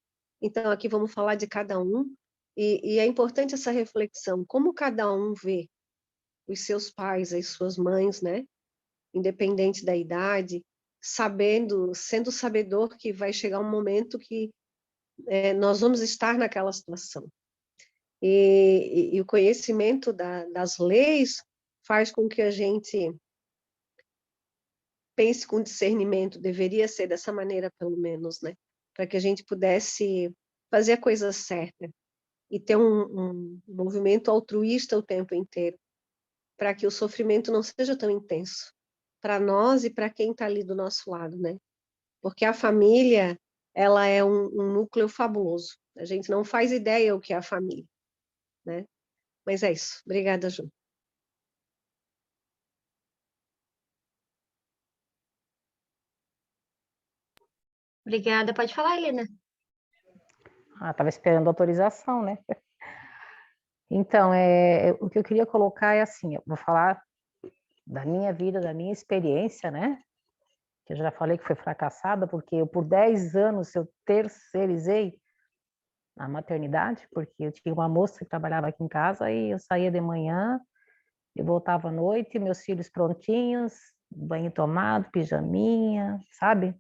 Então, aqui vamos falar de cada um, e é importante essa reflexão, como cada um vê os seus pais, as suas mães, né? Independente da idade, sendo sabedor que vai chegar um momento que nós vamos estar naquela situação. E o conhecimento das leis faz com que a gente pense com discernimento, deveria ser dessa maneira, pelo menos, né? Para que a gente pudesse fazer a coisa certa e ter um movimento altruísta o tempo inteiro, para que o sofrimento não seja tão intenso para nós e para quem está ali do nosso lado, né? Porque a família, ela é um núcleo fabuloso. A gente não faz ideia o que é a família, né? Mas é isso. Obrigada, Ju. Obrigada. Pode falar, Helena. Estava esperando autorização, né? Então, o que eu queria colocar é assim, eu vou falar da minha vida, da minha experiência, né? Que eu já falei que foi fracassada, porque eu por 10 anos eu terceirizei a maternidade, porque eu tinha uma moça que trabalhava aqui em casa e eu saía de manhã, eu voltava à noite, meus filhos prontinhos, banho tomado, pijaminha, sabe?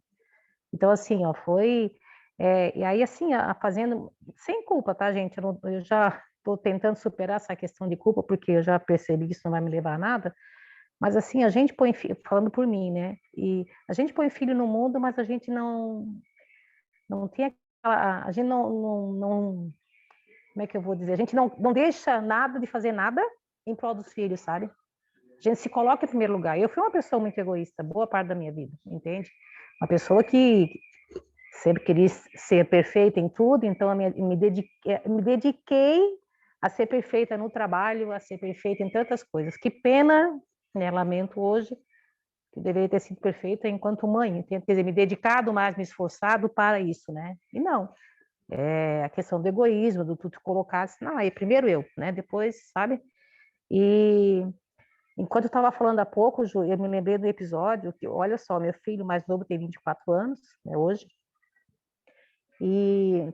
Então, assim, ó, foi... E aí, assim, fazendo sem culpa, tá, gente? Eu já estou tentando superar essa questão de culpa, porque eu já percebi que isso não vai me levar a nada. Mas, assim, a gente põe filho, falando por mim, né? E a gente põe filho no mundo, mas a gente não tem aquela. A gente não. Como é que eu vou dizer? A gente não deixa nada de fazer nada em prol dos filhos, sabe? A gente se coloca em primeiro lugar. Eu fui uma pessoa muito egoísta, boa parte da minha vida, entende? Uma pessoa que sempre queria ser perfeita em tudo, então me dediquei a ser perfeita no trabalho, a ser perfeita em tantas coisas. Que pena, né? Lamento hoje, que deveria ter sido perfeita enquanto mãe, quer dizer, me dedicado mais, me esforçado para isso, né? E não, a questão do egoísmo, do tu te colocar assim, não, aí primeiro eu, né? Depois, sabe? E enquanto eu estava falando há pouco, Ju, eu me lembrei do episódio que, olha só, meu filho mais novo tem 24 anos, né, hoje, e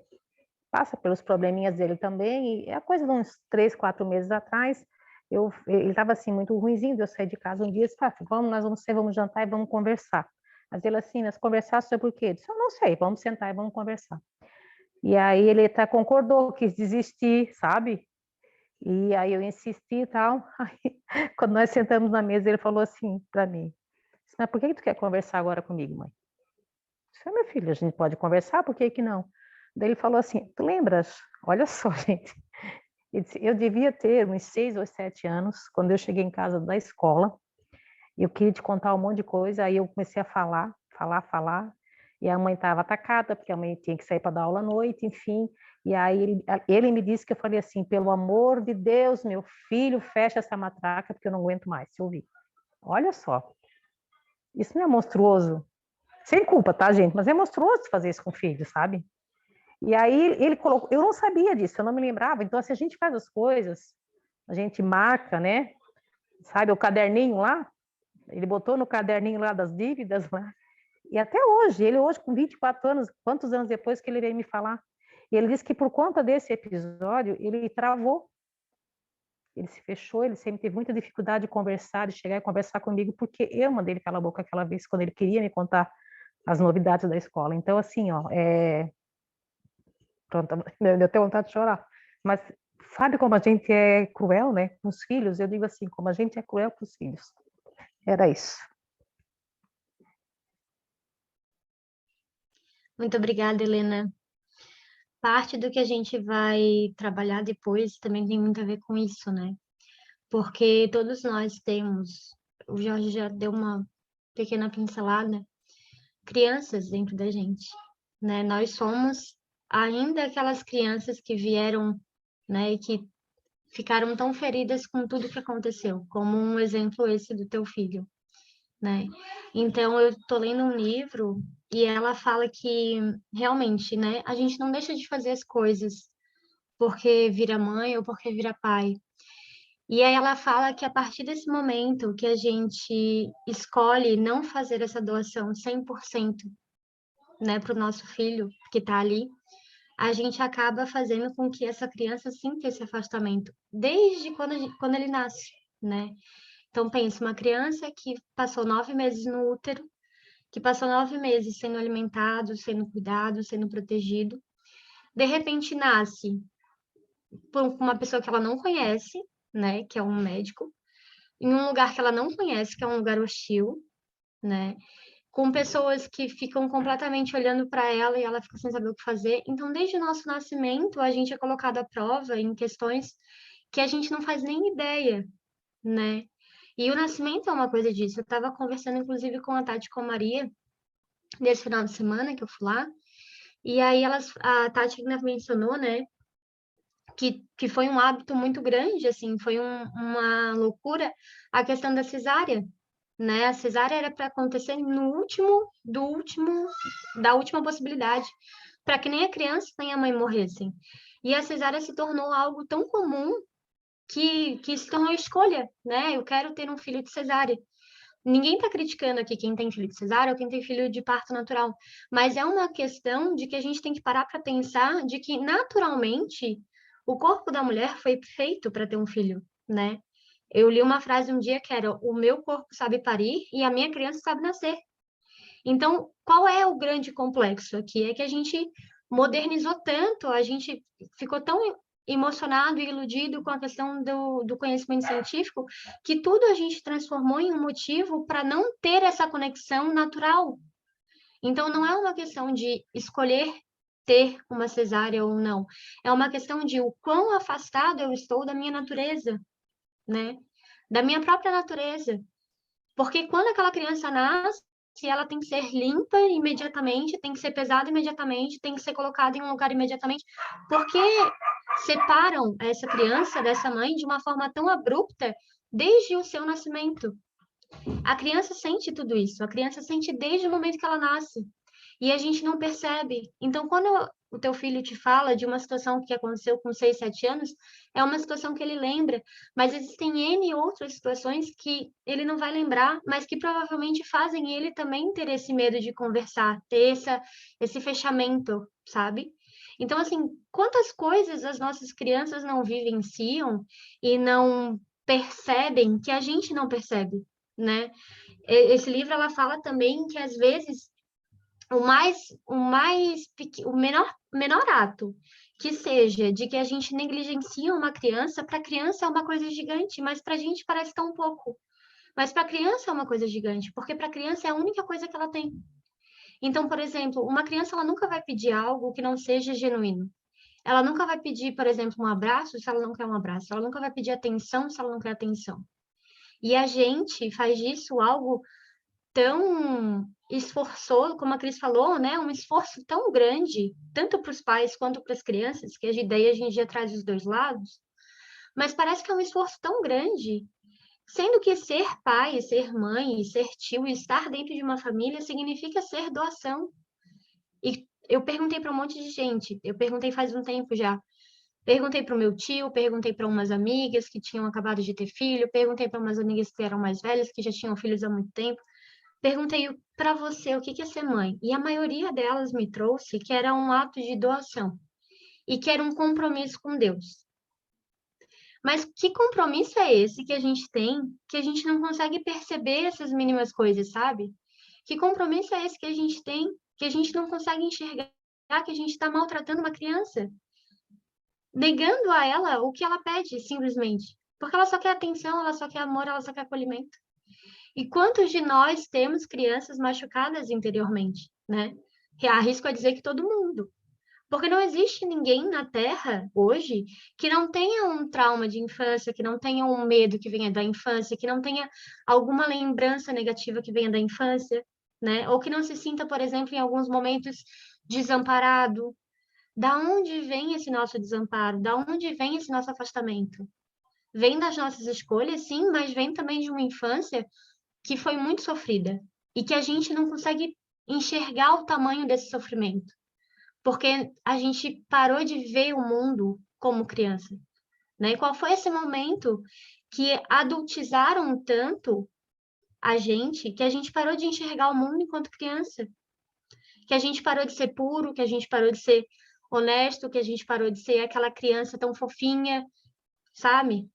passa pelos probleminhas dele também, e é a coisa de uns 3, 4 meses atrás, ele estava assim, muito ruinzinho, eu saí de casa um dia e disse, vamos jantar e vamos conversar. Mas ele assim, nós conversar sobre o quê? Eu disse, eu não sei, vamos sentar e vamos conversar. E aí ele até concordou, quis desistir, sabe? E aí eu insisti e tal. Aí, quando nós sentamos na mesa, ele falou assim para mim, mas por que tu quer conversar agora comigo, mãe? Eu disse, meu filho, a gente pode conversar, por que não? Daí ele falou assim, tu lembras? Olha só, gente. Ele disse, eu devia ter uns 6 ou 7 anos, quando eu cheguei em casa da escola, eu queria te contar um monte de coisa, aí eu comecei a falar, e a mãe estava atacada, porque a mãe tinha que sair para dar aula à noite, enfim, e aí ele me disse que eu falei assim, pelo amor de Deus, meu filho, fecha essa matraca, porque eu não aguento mais te ouvir. Olha só, isso não é monstruoso? Sem culpa, tá, gente? Mas é monstruoso fazer isso com o filho, sabe? E aí ele colocou, eu não sabia disso, eu não me lembrava, então se a gente faz as coisas, a gente marca, né? Sabe, o caderninho lá, ele botou no caderninho lá das dívidas lá, e até hoje, ele hoje com 24 anos, quantos anos depois que ele veio me falar? E ele disse que por conta desse episódio, ele travou, ele se fechou, ele sempre teve muita dificuldade de conversar, de chegar e conversar comigo, porque eu mandei ele calar a boca aquela vez, quando ele queria me contar as novidades da escola. Então, assim, ó, pronto, eu tenho vontade de chorar. Mas sabe como a gente é cruel, né? Com os filhos, eu digo assim, como a gente é cruel com os filhos. Era isso. Muito obrigada, Helena. Parte do que a gente vai trabalhar depois também tem muito a ver com isso, né? Porque todos nós temos, o Jorge já deu uma pequena pincelada, crianças dentro da gente, né? Nós somos ainda aquelas crianças que vieram, né, e que ficaram tão feridas com tudo que aconteceu, como um exemplo esse do teu filho, né? Então eu tô lendo um livro e ela fala que realmente, né, a gente não deixa de fazer as coisas porque vira mãe ou porque vira pai. E aí ela fala que a partir desse momento que a gente escolhe não fazer essa doação 100%, né, para o nosso filho que está ali, a gente acaba fazendo com que essa criança sinta esse afastamento desde quando ele nasce, né? Então, pensa, uma criança que passou 9 meses no útero, que passou 9 meses sendo alimentado, sendo cuidado, sendo protegido, de repente nasce por uma pessoa que ela não conhece, né, que é um médico, em um lugar que ela não conhece, que é um lugar hostil, né, com pessoas que ficam completamente olhando para ela e ela fica sem saber o que fazer. Então, desde o nosso nascimento, a gente é colocado à prova em questões que a gente não faz nem ideia, né? E o nascimento é uma coisa disso. Eu estava conversando, inclusive, com a Tati e com a Maria, nesse final de semana que eu fui lá, e aí a Tati mencionou, né, que foi um hábito muito grande, assim, foi uma loucura a questão da cesárea, né? A cesárea era para acontecer no último, da última possibilidade, para que nem a criança nem a mãe morressem. E a cesárea se tornou algo tão comum que se tornou escolha, né? Eu quero ter um filho de cesárea. Ninguém está criticando aqui quem tem filho de cesárea ou quem tem filho de parto natural, mas é uma questão de que a gente tem que parar para pensar de que naturalmente o corpo da mulher foi feito para ter um filho, né? Eu li uma frase um dia que era: o meu corpo sabe parir e a minha criança sabe nascer. Então, qual é o grande complexo aqui? É que a gente modernizou tanto, a gente ficou tão emocionado e iludido com a questão do conhecimento científico, que tudo a gente transformou em um motivo para não ter essa conexão natural. Então, não é uma questão de escolher ter uma cesárea ou não, é uma questão de o quão afastado eu estou da minha natureza, né? Da minha própria natureza. Porque quando aquela criança nasce, ela tem que ser limpa imediatamente, tem que ser pesada imediatamente, tem que ser colocada em um lugar imediatamente, porque separam essa criança dessa mãe de uma forma tão abrupta desde o seu nascimento. A criança sente tudo isso, a criança sente desde o momento que ela nasce. E a gente não percebe. Então, quando o teu filho te fala de uma situação que aconteceu com 6, 7 anos, é uma situação que ele lembra, mas existem N outras situações que ele não vai lembrar, mas que provavelmente fazem ele também ter esse medo de conversar, ter esse fechamento, sabe? Então, assim, quantas coisas as nossas crianças não vivenciam e não percebem que a gente não percebe, né? Esse livro, ela fala também que, às vezes, o menor ato que seja de que a gente negligencia uma criança, para a criança é uma coisa gigante, mas para a gente parece tão pouco. Mas para a criança é uma coisa gigante, porque para a criança é a única coisa que ela tem. Então, por exemplo, uma criança ela nunca vai pedir algo que não seja genuíno. Ela nunca vai pedir, por exemplo, um abraço se ela não quer um abraço. Ela nunca vai pedir atenção se ela não quer atenção. E a gente faz disso algo tão esforçoso, como a Cris falou, né? Um esforço tão grande, tanto para os pais quanto para as crianças, que a ideia hoje em dia traz os dois lados, mas parece que é um esforço tão grande, sendo que ser pai, ser mãe, ser tio e estar dentro de uma família significa ser doação. E eu perguntei para um monte de gente, eu perguntei faz um tempo já. Perguntei para o meu tio, perguntei para umas amigas que tinham acabado de ter filho, perguntei para umas amigas que eram mais velhas, que já tinham filhos há muito tempo. Perguntei para você o que é ser mãe, e a maioria delas me trouxe que era um ato de doação e que era um compromisso com Deus. Mas que compromisso é esse que a gente tem, que a gente não consegue perceber essas mínimas coisas, sabe? Que compromisso é esse que a gente tem, que a gente não consegue enxergar que a gente está maltratando uma criança, negando a ela o que ela pede, simplesmente. Porque ela só quer atenção, ela só quer amor, ela só quer acolhimento. E quantos de nós temos crianças machucadas interiormente, né? Arrisco a dizer que todo mundo. Porque não existe ninguém na Terra hoje que não tenha um trauma de infância, que não tenha um medo que venha da infância, que não tenha alguma lembrança negativa que venha da infância, né? Ou que não se sinta, por exemplo, em alguns momentos desamparado. Da onde vem esse nosso desamparo? Da onde vem esse nosso afastamento? Vem das nossas escolhas, sim, mas vem também de uma infância que foi muito sofrida e que a gente não consegue enxergar o tamanho desse sofrimento, porque a gente parou de ver o mundo como criança, né? E qual foi esse momento que adultizaram tanto a gente que a gente parou de enxergar o mundo enquanto criança, que a gente parou de ser puro, que a gente parou de ser honesto, que a gente parou de ser aquela criança tão fofinha, sabe?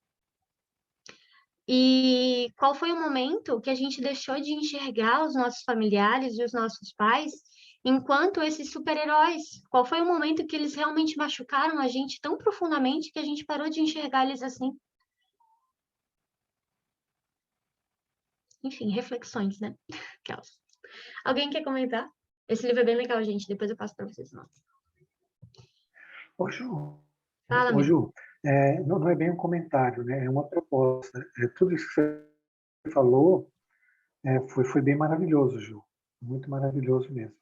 E qual foi o momento que a gente deixou de enxergar os nossos familiares e os nossos pais enquanto esses super-heróis? Qual foi o momento que eles realmente machucaram a gente tão profundamente que a gente parou de enxergar eles assim? Enfim, reflexões, né? Aquelas. Alguém quer comentar? Esse livro é bem legal, gente. Depois eu passo para vocês. Ô, Ju, Fala, amigo. não é bem um comentário, né? É uma proposta. Tudo isso que você falou foi bem maravilhoso, Ju. Muito maravilhoso mesmo.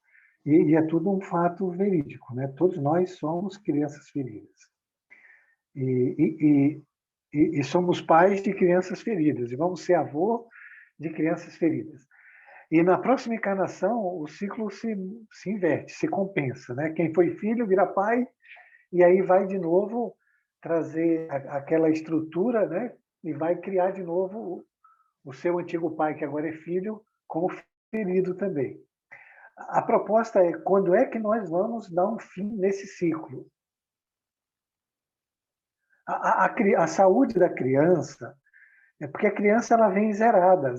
E é tudo um fato verídico, né? Todos nós somos crianças feridas. E somos pais de crianças feridas. E vamos ser avô de crianças feridas. E na próxima encarnação, o ciclo se inverte, se compensa, né? Quem foi filho vira pai, e aí vai de novo trazer aquela estrutura, né? E vai criar de novo o seu antigo pai, que agora é filho, como ferido também. A proposta é quando é que nós vamos dar um fim nesse ciclo? A saúde da criança, porque a criança ela vem zerada.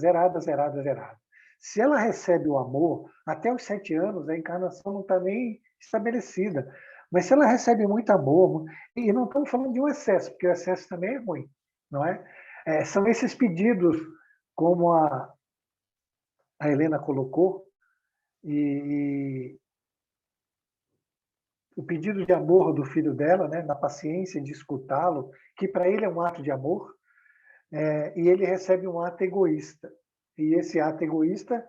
Se ela recebe o amor, até os 7 anos, a encarnação não está nem estabelecida. Mas se ela recebe muito amor, e não estamos falando de um excesso, porque o excesso também é ruim, não é? São esses pedidos, como a Helena colocou, e o pedido de amor do filho dela, né, na paciência de escutá-lo, que para ele é um ato de amor, e ele recebe um ato egoísta. E esse ato egoísta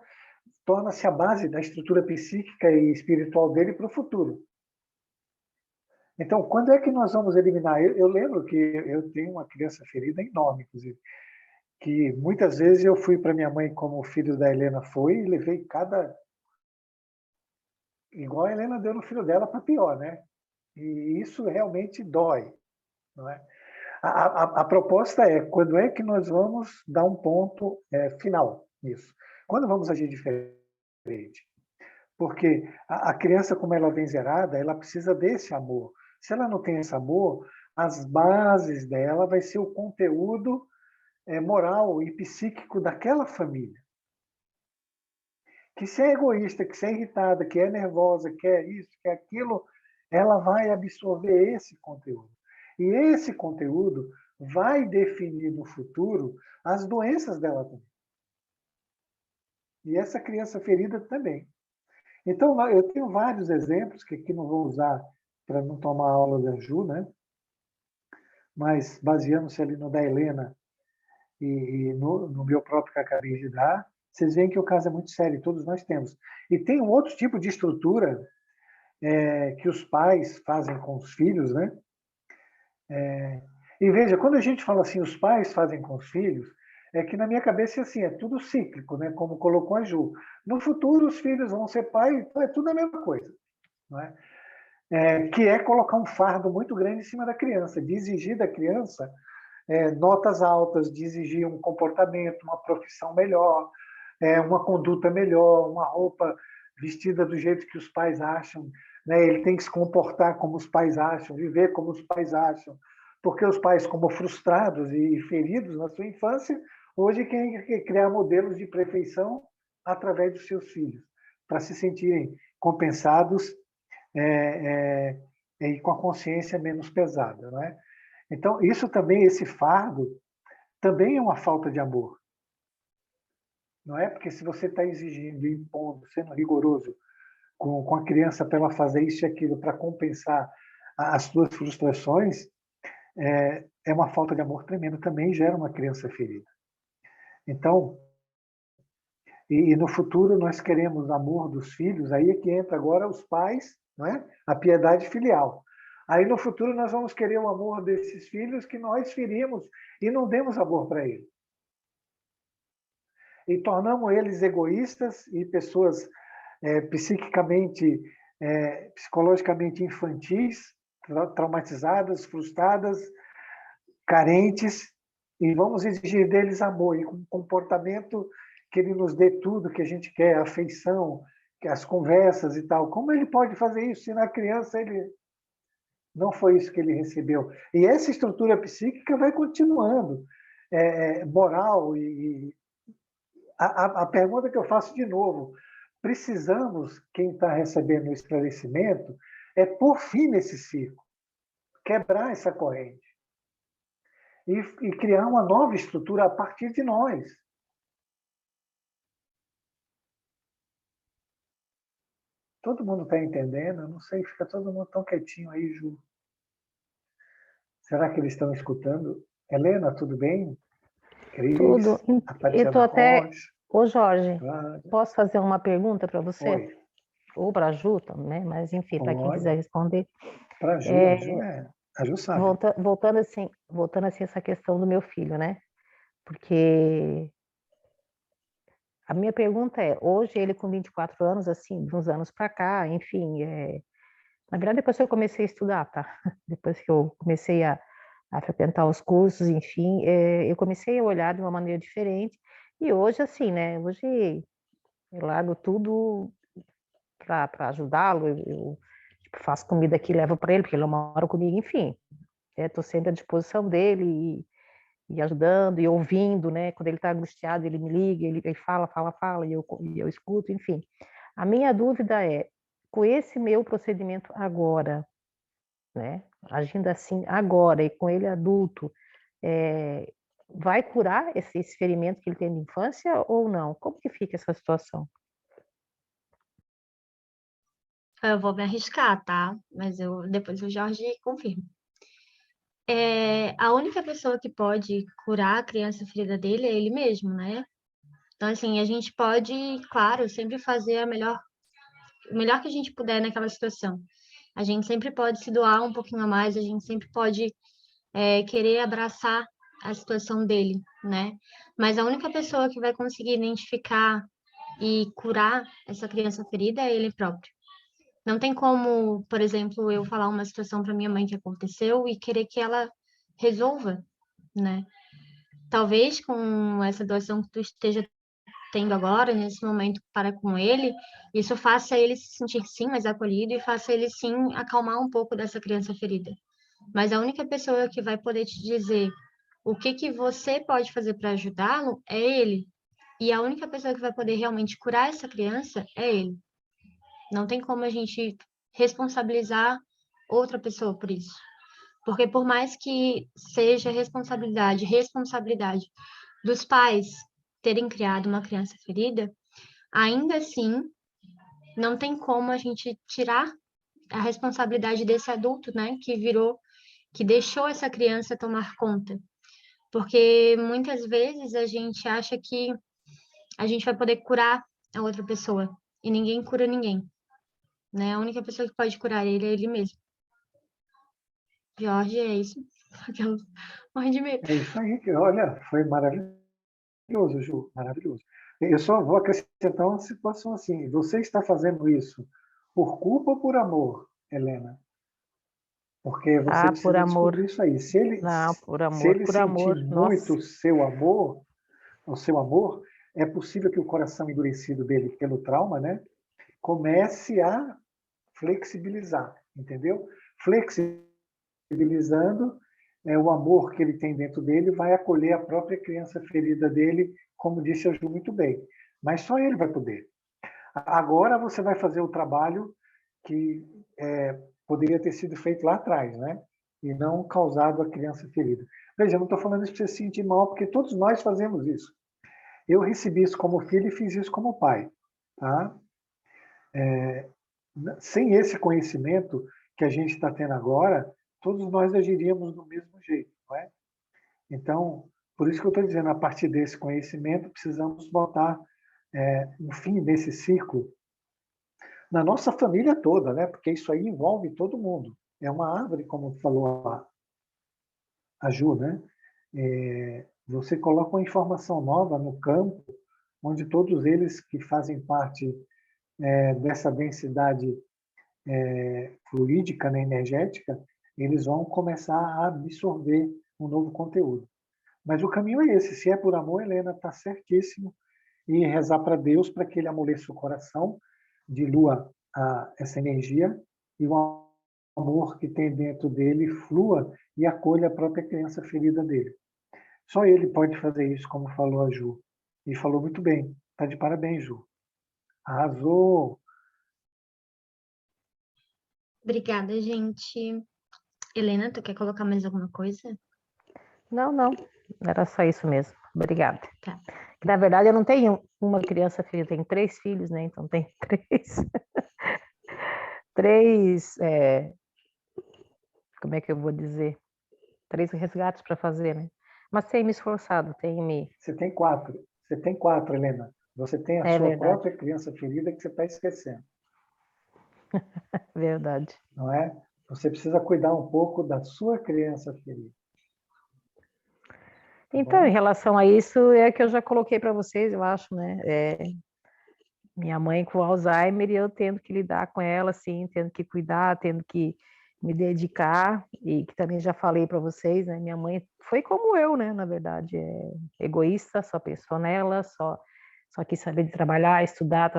torna-se a base da estrutura psíquica e espiritual dele para o futuro. Então, quando é que nós vamos eliminar? Eu lembro que eu tenho uma criança ferida enorme, inclusive, que muitas vezes eu fui para minha mãe como o filho da Helena foi e levei cada... Igual a Helena deu no filho dela para pior, né? E isso realmente dói, não é? A proposta é, quando é que nós vamos dar um ponto final nisso? Quando vamos agir diferente? Porque a criança, como ela vem zerada, ela precisa desse amor. Se ela não tem esse amor, as bases dela vai ser o conteúdo moral e psíquico daquela família. Que se é egoísta, que se é irritada, que é nervosa, que é isso, que é aquilo, ela vai absorver esse conteúdo. E esse conteúdo vai definir no futuro as doenças dela também. E essa criança ferida também. Então, eu tenho vários exemplos, que aqui não vou usar para não tomar aula da Ju, né? Mas baseando-se ali no da Helena e no meu próprio que acabei de dar, vocês veem que o caso é muito sério, todos nós temos. E tem um outro tipo de estrutura que os pais fazem com os filhos, né? E veja, quando a gente fala assim, os pais fazem com os filhos, é que na minha cabeça é assim, é tudo cíclico, né? Como colocou a Ju. No futuro, os filhos vão ser pais, então é tudo a mesma coisa, não é? Que é colocar um fardo muito grande em cima da criança, de exigir da criança notas altas, de exigir um comportamento, uma profissão melhor, uma conduta melhor, uma roupa vestida do jeito que os pais acham, né? Ele tem que se comportar como os pais acham, viver como os pais acham, porque os pais, como frustrados e feridos na sua infância, hoje querem criar modelos de perfeição através dos seus filhos, para se sentirem compensados e com a consciência menos pesada, não é? Então, isso também, esse fardo, também é uma falta de amor. Não é? Porque se você está exigindo, impondo, sendo rigoroso com a criança para ela fazer isso e aquilo para compensar as suas frustrações, é uma falta de amor tremenda, também gera uma criança ferida. Então, e no futuro nós queremos amor dos filhos, aí é que entra agora os pais, não é? A piedade filial. Aí no futuro nós vamos querer o amor desses filhos que nós ferimos e não demos amor para eles. E tornamos eles egoístas e pessoas psiquicamente, psicologicamente infantis, traumatizadas, frustradas, carentes, e vamos exigir deles amor e um comportamento que ele nos dê tudo que a gente quer, a afeição, as conversas e tal. Como ele pode fazer isso se na criança ele não foi isso que ele recebeu? E essa estrutura psíquica vai continuando, moral. E a pergunta que eu faço de novo, precisamos, quem está recebendo o esclarecimento, pôr fim nesse ciclo, quebrar essa corrente e criar uma nova estrutura a partir de nós. Todo mundo está entendendo? Eu não sei, fica todo mundo tão quietinho aí, Ju. Será que eles estão escutando? Helena, tudo bem? Cris, Tudo. Eu estou até... Ô, Jorge, posso fazer uma pergunta para você? Oi. Ou para a Ju também, mas enfim, para quem quiser responder. Para a Ju, a Ju sabe. Voltando assim essa questão do meu filho, né? Porque a minha pergunta é, hoje ele com 24 anos, assim, de uns anos para cá, enfim, na verdade depois que eu comecei a estudar, tá? Depois que eu comecei a frequentar os cursos, enfim, eu comecei a olhar de uma maneira diferente, e hoje, assim, né, hoje eu largo tudo para ajudá-lo, eu tipo, faço comida aqui e levo para ele, porque ele não mora comigo, enfim, estou sempre à disposição dele, e ajudando, e ouvindo, né? Quando ele está angustiado, ele me liga, ele fala, e eu escuto, enfim. A minha dúvida é, com esse meu procedimento agora, né? Agindo assim agora e com ele adulto, vai curar esse ferimento que ele tem de infância ou não? Como que fica essa situação? Eu vou me arriscar, tá? Mas depois o Jorge confirma. A única pessoa que pode curar a criança ferida dele é ele mesmo, né? Então, assim, a gente pode, claro, sempre fazer o melhor que a gente puder naquela situação. A gente sempre pode se doar um pouquinho a mais, a gente sempre pode querer abraçar a situação dele, né? Mas a única pessoa que vai conseguir identificar e curar essa criança ferida é ele próprio. Não tem como, por exemplo, eu falar uma situação para minha mãe que aconteceu e querer que ela resolva, né? Talvez com essa doação que tu esteja tendo agora, nesse momento, para com ele, isso faça ele se sentir sim mais acolhido e faça ele sim acalmar um pouco dessa criança ferida. Mas a única pessoa que vai poder te dizer o que você pode fazer para ajudá-lo é ele. E a única pessoa que vai poder realmente curar essa criança é ele. Não tem como a gente responsabilizar outra pessoa por isso. Porque por mais que seja responsabilidade dos pais terem criado uma criança ferida, ainda assim não tem como a gente tirar a responsabilidade desse adulto, né, que deixou essa criança tomar conta. Porque muitas vezes a gente acha que a gente vai poder curar a outra pessoa e ninguém cura ninguém, né? A única pessoa que pode curar ele é ele mesmo. Jorge, é isso. Aquela morre de medo. É isso aí, olha, foi maravilhoso, Ju, maravilhoso. Eu só vou acrescentar uma situação assim. Você está fazendo isso por culpa ou por amor, Helena? Porque você Por precisa amor. descobrir isso aí. Não, Se ele por sentir amor. muito Nossa. o seu amor, é possível que o coração endurecido dele pelo trauma, né, comece a flexibilizar, entendeu? Flexibilizando, o amor que ele tem dentro dele vai acolher a própria criança ferida dele, como disse a Ju muito bem. Mas só ele vai poder. Agora você vai fazer o trabalho que poderia ter sido feito lá atrás, né? E não causado a criança ferida. Veja, eu não estou falando isso para você se sentir mal, porque todos nós fazemos isso. Eu recebi isso como filho e fiz isso como pai. Tá? Sem esse conhecimento que a gente está tendo agora, todos nós agiríamos do mesmo jeito. Não é? Então, por isso que eu estou dizendo, a partir desse conhecimento, precisamos botar no fim desse ciclo na nossa família toda, né? Porque isso aí envolve todo mundo. É uma árvore, como falou a Ju, né? Você coloca uma informação nova no campo, onde todos eles que fazem parte dessa densidade fluídica, né, energética, eles vão começar a absorver um novo conteúdo. Mas o caminho é esse. Se é por amor, Helena, está certíssimo. E rezar para Deus para que ele amoleça o coração, dilua essa energia e o amor que tem dentro dele flua e acolha a própria criança ferida dele. Só ele pode fazer isso, como falou a Ju. E falou muito bem. Está de parabéns, Ju. Arrasou. Obrigada, gente. Helena, tu quer colocar mais alguma coisa? Não. Era só isso mesmo. Obrigada. Tá. Na verdade, eu não tenho uma criança filha, eu tenho 3 filhos, né? Então tem 3, como é que eu vou dizer? 3 resgates para fazer, né? Mas tenho me esforçado, tenho me... Você tem 4. Você tem 4, Helena. Você tem a sua verdade. própria criança ferida que você está esquecendo. Verdade. Não é? Você precisa cuidar um pouco da sua criança ferida. Então, em relação a isso, é que eu já coloquei para vocês, eu acho, né? Minha mãe com Alzheimer e eu tendo que lidar com ela, assim, tendo que cuidar, tendo que me dedicar, e que também já falei para vocês, né? Minha mãe foi como eu, né? Na verdade, egoísta, só pensou nela, só quis saber de trabalhar, estudar,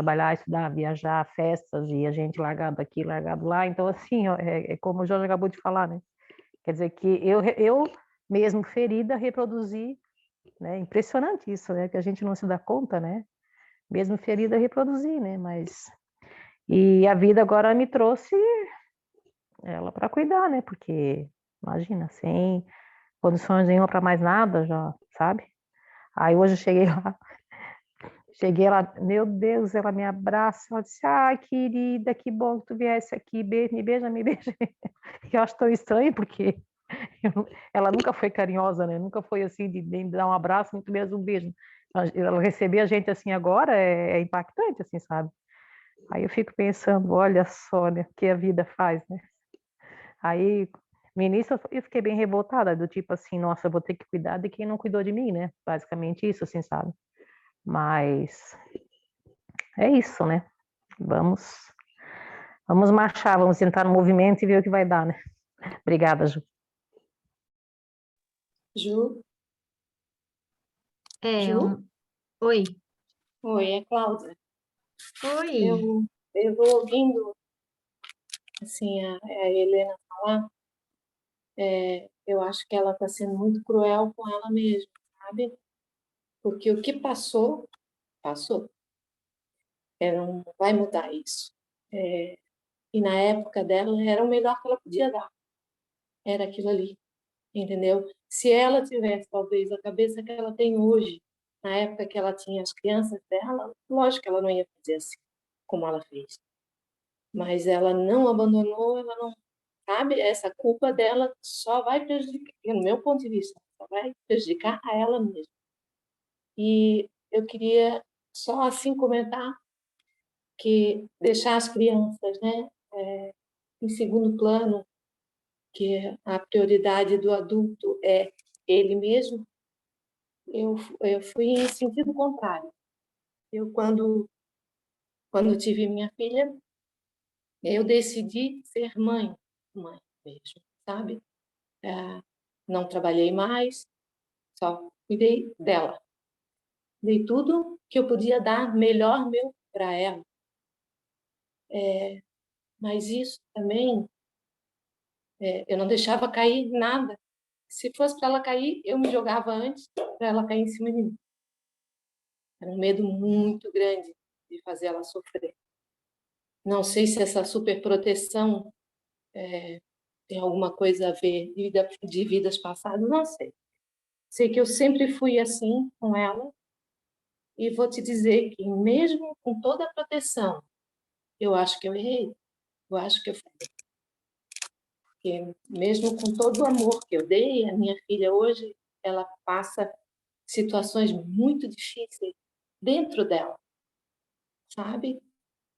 viajar, festas, e a gente largado aqui, largado lá. Então, assim, ó, como o Jorge acabou de falar, né? Quer dizer que eu mesmo ferida, reproduzir, né? Impressionante isso, né? Que a gente não se dá conta, né? Mesmo ferida, reproduzir, né? Mas... E a vida agora me trouxe ela para cuidar, né? Porque, imagina, sem condições nenhuma para mais nada, já, sabe? Aí hoje eu cheguei lá, meu Deus, ela me abraça, ela disse, ai, querida, que bom que tu viesse aqui, me beija, me beija. Eu acho tão estranho, porque ela nunca foi carinhosa, né? Nunca foi assim, de me dar um abraço, muito menos um beijo. Ela receber a gente assim agora é impactante, assim, sabe? Aí eu fico pensando, olha só, né, o que a vida faz, né? Aí, no início, eu fiquei bem revoltada, do tipo assim, nossa, eu vou ter que cuidar de quem não cuidou de mim, né? Basicamente isso, assim, sabe? Mas é isso, né? Vamos, vamos marchar, vamos entrar no movimento e ver o que vai dar, né? Obrigada, Ju. Ju, É, Ju? Oi. Oi, é Cláudia. Oi. Eu vou ouvindo assim, a Helena falar, eu acho que ela está sendo muito cruel com ela mesma, sabe? Porque o que passou, passou. Ela não vai mudar isso. É, e na época dela era o melhor que ela podia dar. Era aquilo ali, entendeu? Se ela tivesse, talvez, a cabeça que ela tem hoje, na época que ela tinha as crianças dela, lógico que ela não ia fazer assim, como ela fez. Mas ela não abandonou, ela não, sabe? Essa culpa dela só vai prejudicar, no meu ponto de vista, só vai prejudicar a ela mesma. E eu queria só assim comentar que deixar as crianças, né, em segundo plano, que a prioridade do adulto é ele mesmo. Eu fui em sentido contrário. Eu quando tive minha filha, eu decidi ser mãe mesmo, sabe? Não trabalhei mais, só cuidei dela. Dei tudo que eu podia dar melhor meu para ela. Mas isso também, eu não deixava cair nada. Se fosse para ela cair, eu me jogava antes para ela cair em cima de mim. Era um medo muito grande de fazer ela sofrer. Não sei se essa superproteção tem alguma coisa a ver de vidas passadas, não sei. Sei que eu sempre fui assim com ela e vou te dizer que mesmo com toda a proteção, eu acho que eu errei. Eu acho que eu falei. Porque mesmo com todo o amor que eu dei, a minha filha hoje, ela passa situações muito difíceis dentro dela, sabe?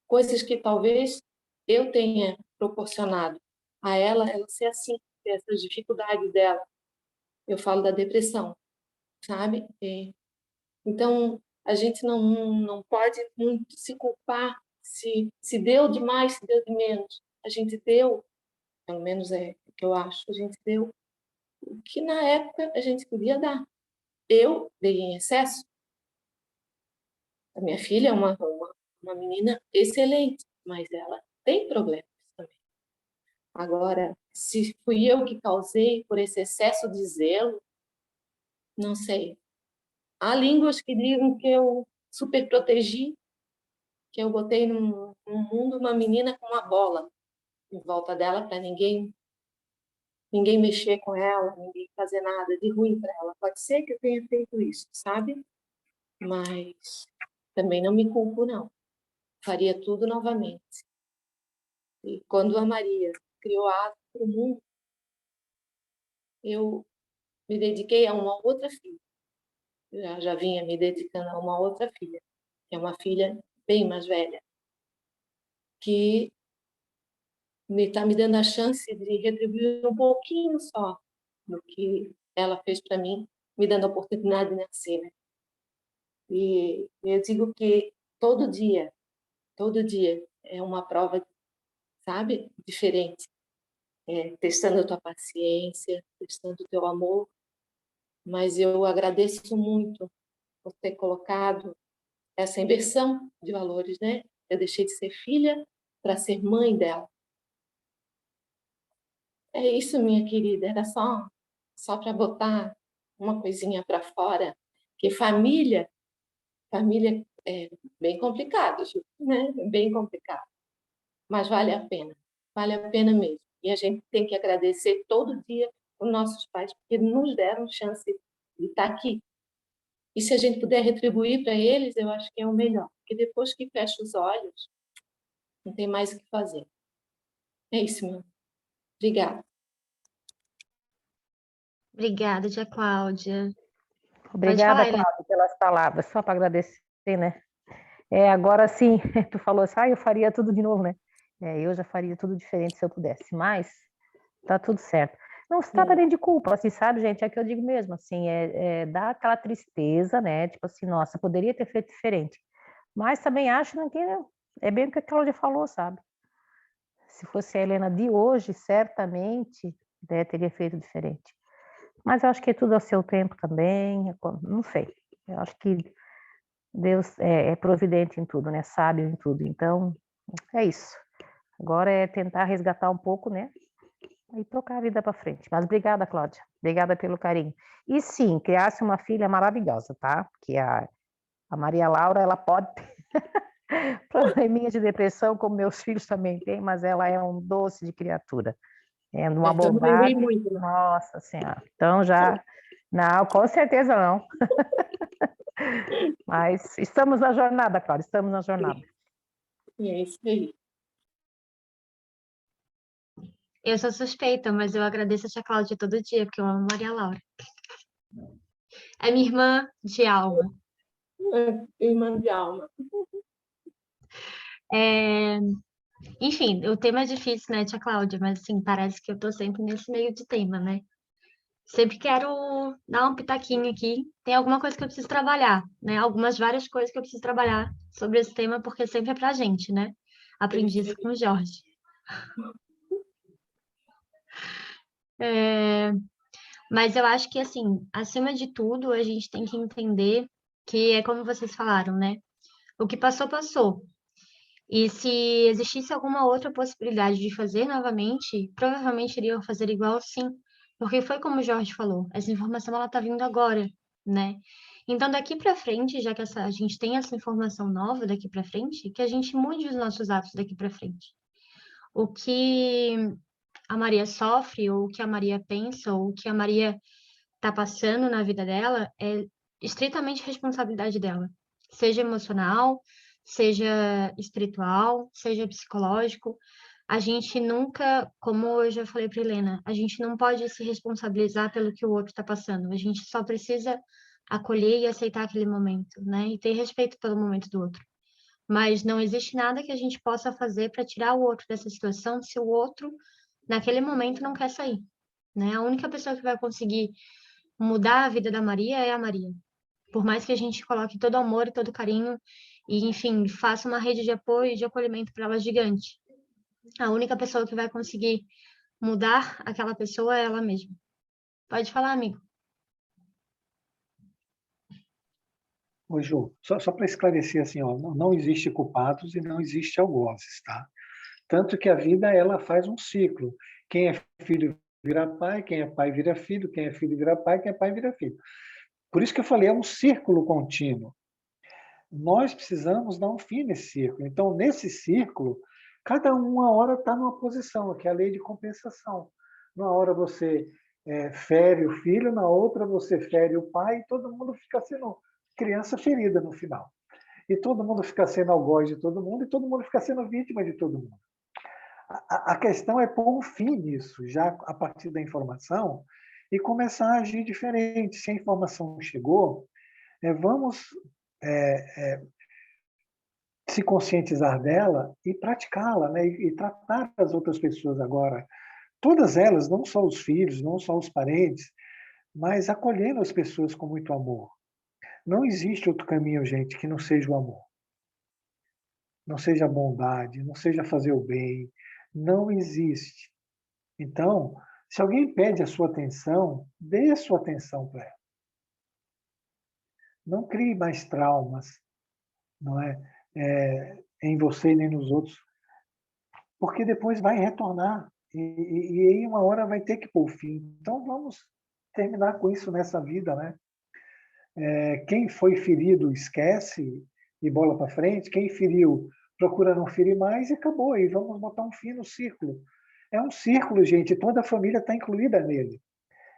Coisas que talvez eu tenha proporcionado a ela ser assim, ter essas dificuldades dela. Eu falo da depressão, sabe? Então, a gente não pode muito se culpar se deu demais, se deu de menos. A gente deu, pelo menos é o que eu acho, a gente deu o que na época a gente podia dar. Eu dei em excesso. A minha filha é uma menina excelente, mas ela tem problemas também. Agora, se fui eu que causei por esse excesso de zelo, não sei. Há línguas que digam que eu super protegi, que eu botei no mundo uma menina com uma bola em volta dela para ninguém mexer com ela, ninguém fazer nada de ruim para ela. Pode ser que eu tenha feito isso, sabe? Mas também não me culpo, não. Faria tudo novamente. E quando a Maria criou a Asa para o mundo, eu me dediquei a uma outra filha. Eu já vinha me dedicando a uma outra filha, que é uma filha bem mais velha, que me está me dando a chance de retribuir um pouquinho só do que ela fez para mim, me dando a oportunidade de nascer, né? E eu digo que todo dia é uma prova, sabe, diferente. Testando a tua paciência, testando o teu amor, mas eu agradeço muito por ter colocado essa inversão de valores, né? Eu deixei de ser filha para ser mãe dela. É isso, minha querida, era só só para botar uma coisinha para fora, que família é bem complicado, Ju, né? Bem complicado, mas vale a pena mesmo. E a gente tem que agradecer todo dia os nossos pais, porque nos deram chance de estar aqui. E se a gente puder retribuir para eles, eu acho que é o melhor, porque depois que fecha os olhos, não tem mais o que fazer. É isso, meu. Obrigada. Obrigada, tia Cláudia. Pode Obrigada, falar, Helena. Cláudia, pelas palavras. Só para agradecer, né? Agora sim, tu falou assim, eu faria tudo de novo, né? Eu já faria tudo diferente se eu pudesse, mas tá tudo certo. Não se trata nem de culpa, assim, sabe, gente? É que eu digo mesmo, assim, dá aquela tristeza, né? Tipo assim, nossa, poderia ter feito diferente. Mas também acho que é bem o que a Cláudia falou, sabe? Se fosse a Helena de hoje, certamente, né, teria feito diferente. Mas eu acho que é tudo ao seu tempo também, não sei. Eu acho que Deus é providente em tudo, né? Sábio em tudo. Então, é isso. Agora é tentar resgatar um pouco, né? E tocar a vida para frente. Mas obrigada, Cláudia. Obrigada pelo carinho. E sim, criasse uma filha maravilhosa, tá? Que a Maria Laura, ela pode ter probleminha de depressão, como meus filhos também têm, mas ela é um doce de criatura. É uma Então não errei bondade. muito, né? Nossa Senhora. Então já. Não, com certeza não. Mas estamos na jornada, Cláudia, estamos na jornada. E é isso aí. Eu sou suspeita, mas eu agradeço a tia Cláudia todo dia, porque eu amo Maria Laura. É minha irmã de alma. Irmã de alma. Enfim, o tema é difícil, né, tia Cláudia? Mas, assim, parece que eu tô sempre nesse meio de tema, né? Sempre quero dar um pitaquinho aqui. Tem alguma coisa que eu preciso trabalhar, né? Várias coisas que eu preciso trabalhar sobre esse tema, porque sempre é pra gente, né? Aprendi isso com o Jorge. Mas eu acho que, assim, acima de tudo, a gente tem que entender que é como vocês falaram, né? O que passou, passou. E se existisse alguma outra possibilidade de fazer novamente, provavelmente iriam fazer igual, sim. Porque foi como o Jorge falou, essa informação ela tá vindo agora, né? Então, daqui para frente, já que a gente tem essa informação nova daqui para frente, que a gente mude os nossos hábitos daqui para frente. O que a Maria sofre, ou o que a Maria pensa, ou o que a Maria está passando na vida dela, é estritamente responsabilidade dela. Seja emocional, seja espiritual, seja psicológico. A gente nunca, como eu já falei para Helena, a gente não pode se responsabilizar pelo que o outro está passando. A gente só precisa acolher e aceitar aquele momento, né? E ter respeito pelo momento do outro. Mas não existe nada que a gente possa fazer para tirar o outro dessa situação se o outro, naquele momento, não quer sair, né? A única pessoa que vai conseguir mudar a vida da Maria é a Maria. Por mais que a gente coloque todo amor e todo carinho e, enfim, faça uma rede de apoio e de acolhimento para ela gigante. A única pessoa que vai conseguir mudar aquela pessoa é ela mesma. Pode falar, amigo. Ô, Ju, só para esclarecer assim, ó, não existe culpados e não existe algozes, tá? Tanto que a vida ela faz um ciclo. Quem é filho vira pai, quem é pai vira filho, quem é filho vira pai, quem é pai vira filho. Por isso que eu falei, é um círculo contínuo. Nós precisamos dar um fim nesse círculo. Então, nesse círculo, cada uma hora está numa posição, que é a lei de compensação. Numa hora você fere o filho, na outra você fere o pai, e todo mundo fica sendo criança ferida no final. E todo mundo fica sendo algoz de todo mundo, e todo mundo fica sendo vítima de todo mundo. A questão é pôr um fim nisso, já a partir da informação, e começar a agir diferente. Se a informação chegou, vamos se conscientizar dela e praticá-la, né? E tratar as outras pessoas agora. Todas elas, não só os filhos, não só os parentes, mas acolhendo as pessoas com muito amor. Não existe outro caminho, gente, que não seja o amor. Não seja a bondade, não seja fazer o bem. Não existe. Então, se alguém pede a sua atenção, dê a sua atenção para ela. Não crie mais traumas, não em você nem nos outros, porque depois vai retornar e em uma hora vai ter que pôr fim. Então, vamos terminar com isso nessa vida, né? Quem foi ferido esquece e bola para frente. Quem feriu procura não ferir mais e acabou. E vamos botar um fim no círculo. É um círculo, gente. Toda a família está incluída nele.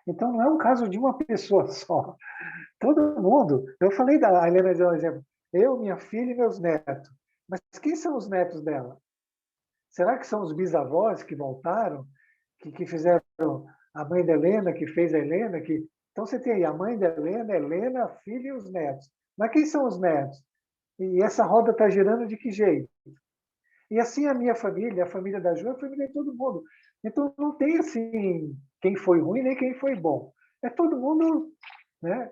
Então não é um caso de uma pessoa só. Todo mundo. Eu falei da Helena de exemplo. Eu, minha filha e meus netos. Mas quem são os netos dela? Será que são os bisavós que voltaram, que fizeram a mãe da Helena, que fez a Helena? Então você tem aí a mãe da Helena, Helena, a filha e os netos. Mas quem são os netos? E essa roda está girando de que jeito? E assim a minha família, a família da Ju, a família de todo mundo. Então não tem assim quem foi ruim nem quem foi bom. É todo mundo, né,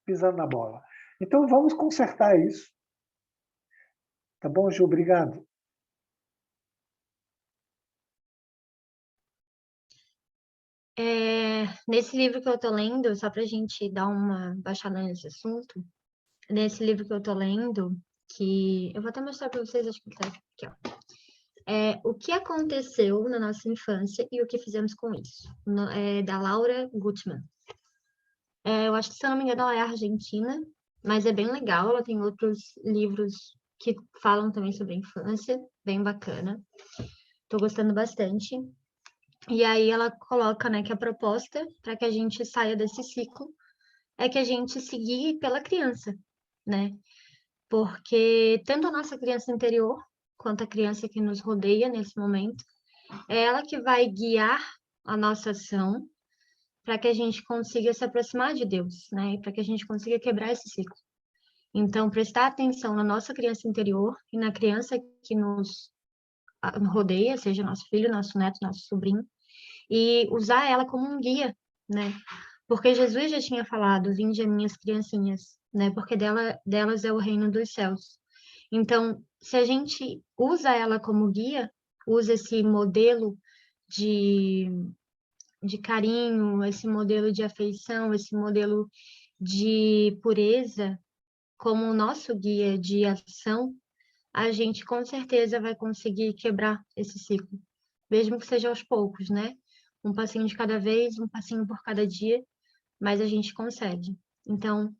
pisando na bola. Então vamos consertar isso. Tá bom, Ju? Obrigado. Nesse livro que eu tô lendo, só para a gente dar uma baixada nesse assunto, nesse livro que eu tô lendo, que eu vou até mostrar para vocês, acho que tá aqui, ó. O que aconteceu na nossa infância e o que fizemos com isso, da Laura Gutman. Eu acho que, se eu não me engano, ela é argentina, mas é bem legal, ela tem outros livros que falam também sobre a infância, bem bacana. Tô gostando bastante. E aí ela coloca, né, que a proposta para que a gente saia desse ciclo é que a gente seguir pela criança, né? Porque tanto a nossa criança interior quanto a criança que nos rodeia nesse momento, é ela que vai guiar a nossa ação para que a gente consiga se aproximar de Deus, né? Para que a gente consiga quebrar esse ciclo. Então, prestar atenção na nossa criança interior e na criança que nos rodeia, seja nosso filho, nosso neto, nosso sobrinho, e usar ela como um guia, né? Porque Jesus já tinha falado, vinde a minhas criancinhas, né? Porque delas é o reino dos céus. Então, se a gente usa ela como guia, usa esse modelo de carinho, esse modelo de afeição, esse modelo de pureza como o nosso guia de ação, a gente com certeza vai conseguir quebrar esse ciclo, mesmo que seja aos poucos, né? Um passinho de cada vez, um passinho por cada dia, mas a gente consegue. Então,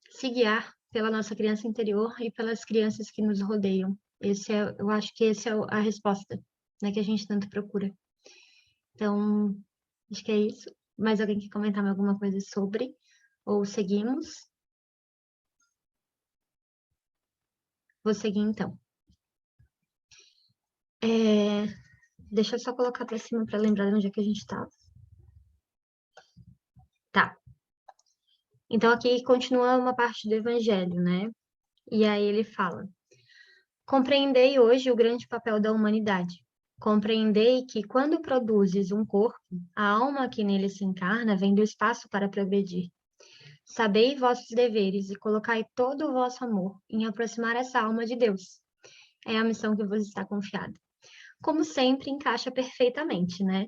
se guiar pela nossa criança interior e pelas crianças que nos rodeiam. Eu acho que essa é a resposta, né, que a gente tanto procura. Então, acho que é isso. Mais alguém quer comentar alguma coisa sobre? Ou seguimos? Vou seguir, então. Deixa eu só colocar para cima para lembrar de onde é que a gente estava. Tá. Então, aqui continua uma parte do Evangelho, né? E aí ele fala: compreendei hoje o grande papel da humanidade. Compreendei que, quando produzes um corpo, a alma que nele se encarna vem do espaço para progredir. Sabei vossos deveres e colocai todo o vosso amor em aproximar essa alma de Deus. É a missão que vos está confiada. Como sempre, encaixa perfeitamente, né?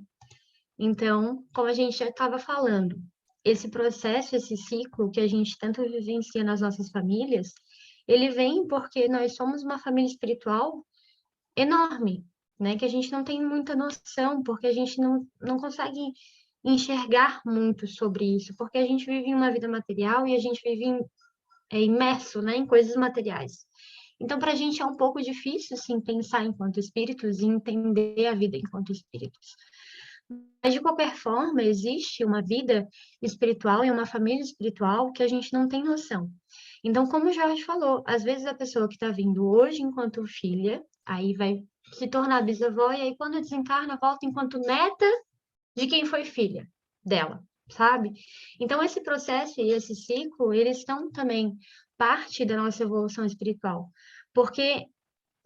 Então, como a gente já estava falando, esse processo, esse ciclo que a gente tanto vivencia nas nossas famílias, ele vem porque nós somos uma família espiritual enorme, né? Que a gente não tem muita noção, porque a gente não consegue enxergar muito sobre isso, porque a gente vive em uma vida material e a gente vive imerso, né, em coisas materiais. Então, para a gente é um pouco difícil, sim, pensar enquanto espíritos e entender a vida enquanto espíritos. Mas, de qualquer forma, existe uma vida espiritual e uma família espiritual que a gente não tem noção. Então, como o Jorge falou, às vezes a pessoa que está vindo hoje enquanto filha, aí vai se tornar bisavó, e aí quando desencarna, volta enquanto neta de quem foi filha dela, sabe? Então, esse processo e esse ciclo, eles estão também parte da nossa evolução espiritual, porque